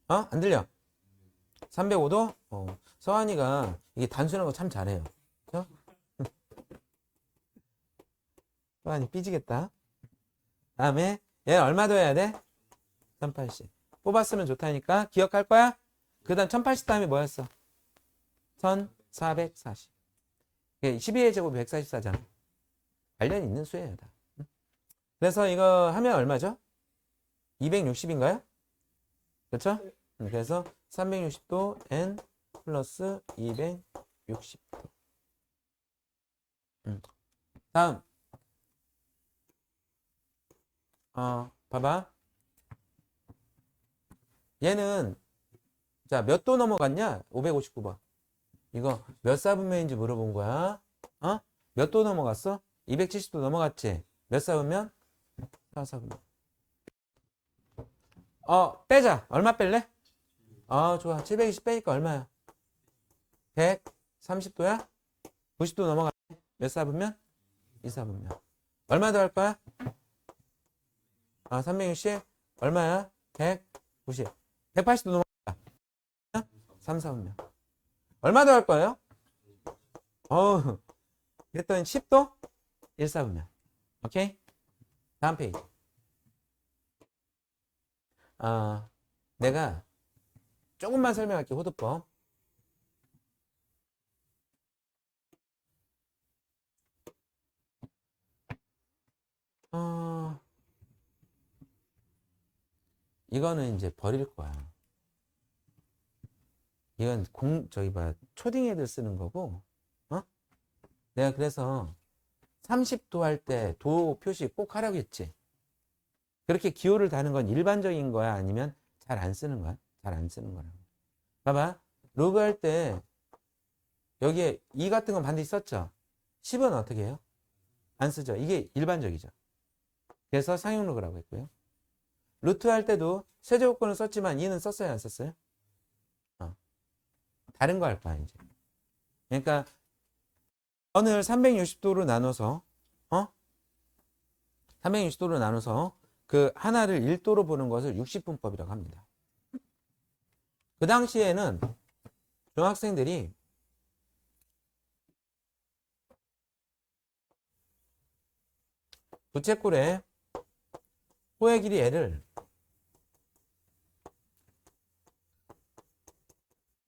안 들려? 305도? 서한이가 이게 단순한 거 참 잘해요. 그렇죠? 서한이 삐지겠다. 다음에 얘 얼마 더 해야 돼? 1080. 뽑았으면 좋다니까 기억할 거야? 그 다음 1080 다음에 뭐였어? 1440. 12의 제곱이 144잖아. 관련 있는 수예요. 다. 그래서 이거 하면 얼마죠? 260인가요? 그렇죠? 그래서 360도 n 플러스 260도. 다음 봐봐. 얘는 자, 몇 도 넘어갔냐? 559번. 이거 몇 사분면인지 물어본 거야. 몇 도 넘어갔어? 270도 넘어갔지? 몇 사분면? 4사분면. 빼자. 얼마 뺄래? 좋아. 720 빼니까 얼마야? 130도야? 90도 넘어가. 몇 사분면? 2사분면. 얼마 더 할 거야? 360. 얼마야? 190. 180도 넘어가. 3사분면. 얼마 더 할 거예요? 그랬더니 10도? 1사분면. 오케이? 다음 페이지. 내가 조금만 설명할게, 호드법. 이거는 이제 버릴 거야. 이건 초딩 애들 쓰는 거고, 내가 그래서 30도 할 때 도 표시 꼭 하라고 했지. 그렇게 기호를 다는 건 일반적인 거야? 아니면 잘 안 쓰는 거야? 잘 안 쓰는 거라고. 봐봐. 로그 할 때 여기에 2 같은 건 반드시 썼죠? 10은 어떻게 해요? 안 쓰죠? 이게 일반적이죠. 그래서 상용 로그라고 했고요. 루트 할 때도 세제곱권을 썼지만 2는 썼어요? 안 썼어요? 다른 거 할 거야, 이제. 그러니까 선을 360도로 나눠서 360도로 나눠서 그 하나를 1도로 보는 것을 60분법이라고 합니다. 그 당시에는 중학생들이 부채꼴에 호의 길이 L을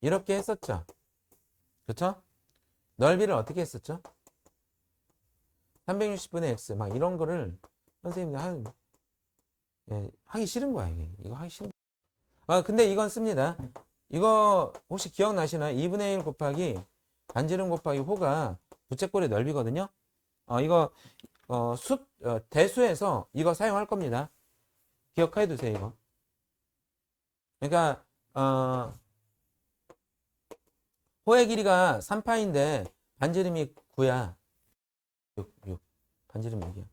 이렇게 했었죠. 그렇죠? 넓이를 어떻게 했었죠? 360분의 x 막 이런 거를 선생님들 하기 싫은 거야. 이거 하기 싫은 거야. 근데 이건 씁니다. 이거 혹시 기억나시나요? 2분의 1 곱하기 반지름 곱하기 호가 부채꼴의 넓이거든요. 이거 대수에서 이거 사용할 겁니다. 기억해 두세요, 이거. 그러니까 호의 길이가 3파인데 반지름이 9야. 6. 반지름 6이야.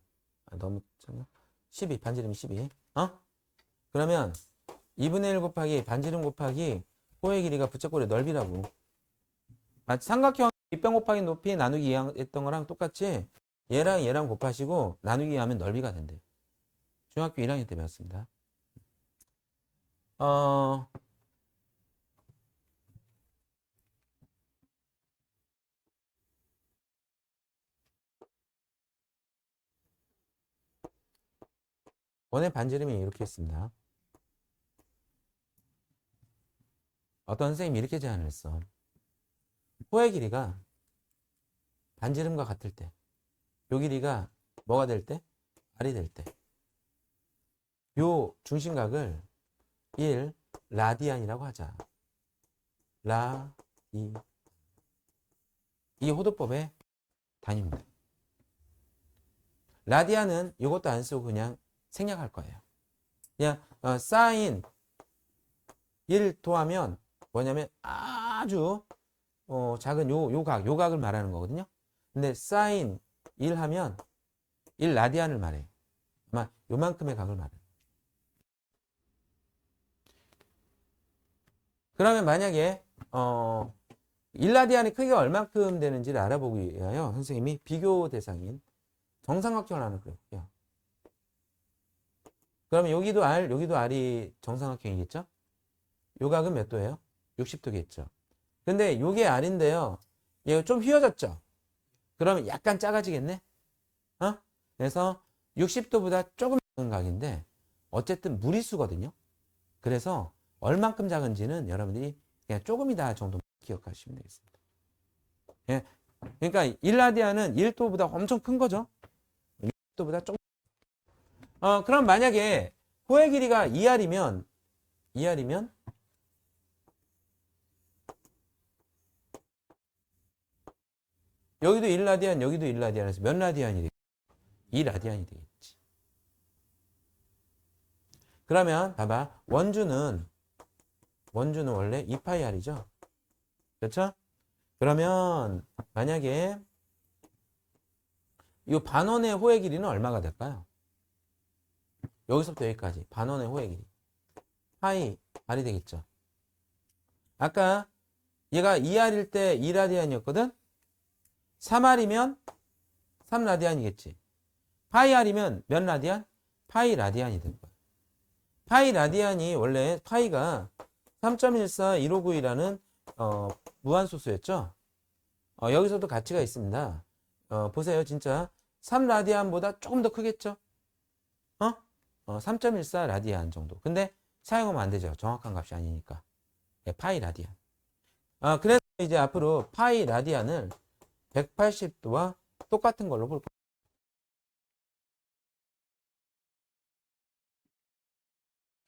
너무 작나? 12. 반지름이 12. 그러면 2분의 1 곱하기 반지름 곱하기 호의 길이가 부채꼴의 넓이라고. 삼각형 밑변 곱하기 높이 나누기 했던 거랑 똑같이 얘랑 곱하시고 나누기 하면 넓이가 된대. 중학교 1학년 때 배웠습니다. 원의 반지름이 이렇게 했습니다. 어떤 선생님이 이렇게 제안을 했어. 호의 길이가 반지름과 같을 때, 요 길이가 뭐가 될 때? R이 될 때. 요 중심각을 1 라디안이라고 하자. 이 호도법의 단위입니다. 라디안은 이것도 안 쓰고 그냥 생략할 거예요. 그냥 사인 1 더하면 뭐냐면 아주 작은 요 각을 말하는 거거든요. 근데 사인 1 하면 1 라디안을 말해요. 아마 요만큼의 각을 말해요. 그러면 만약에 1라디안의 크기가 얼마큼 되는지를 알아보기 위하여 선생님이 비교 대상인 정삼각형을 하나 그려볼게요. 그러면 여기도 R이 정삼각형이겠죠? 요 각은 몇 도예요? 60도겠죠. 근데 요게 R인데요. 얘가 좀 휘어졌죠? 그러면 약간 작아지겠네? 그래서 60도보다 조금 작은 각인데 어쨌든 무리수거든요. 그래서 얼만큼 작은지는 여러분들이 그냥 조금이다 정도 기억하시면 되겠습니다. 예. 그러니까 1라디안은 1도보다 엄청 큰 거죠. 60도보다 조금. 그럼 만약에 호의 길이가 2R이면 여기도 1라디안, 여기도 1라디안에서 몇 라디안이 되겠지? 2라디안이 되겠지. 그러면 봐봐. 원주는 원래 2파이R이죠. 그렇죠? 그러면 만약에 이 반원의 호의 길이는 얼마가 될까요? 여기서부터 여기까지 반원의 호의 길이 파이 R이 되겠죠. 아까 얘가 2R일 때 2라디안이었거든. 3R이면 3라디안이겠지. 파이 R이면 몇 라디안? 파이 라디안이 될 거야. 파이 라디안이 원래 파이가 3.141592라는 무한소수였죠. 여기서도 가치가 있습니다. 보세요. 진짜 3라디안보다 조금 더 크겠죠? 3.14 라디안 정도. 근데 사용하면 안 되죠. 정확한 값이 아니니까. 네, 파이 라디안. 그래서 이제 앞으로 파이 라디안을 180도와 똑같은 걸로 볼 거예요.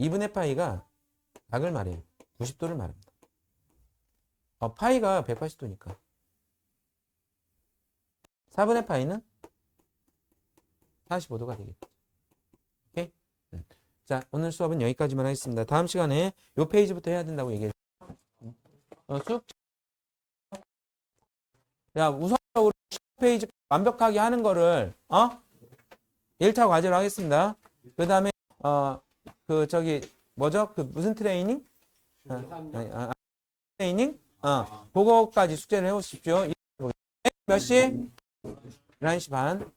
2분의 파이가 각을 말해요. 90도를 말합니다. 파이가 180도니까. 4분의 파이는 45도가 되겠죠. 오케이? 자, 오늘 수업은 여기까지만 하겠습니다. 다음 시간에 요 페이지부터 해야 된다고 얘기했죠. 쭉. 야, 우선적으로 페이지 완벽하게 하는 거를 1차 과제로 하겠습니다. 그 다음에 뭐죠? 무슨 트레이닝? 트레이닝? 그거까지 숙제를 해오십시오. 몇 시? 11시 반.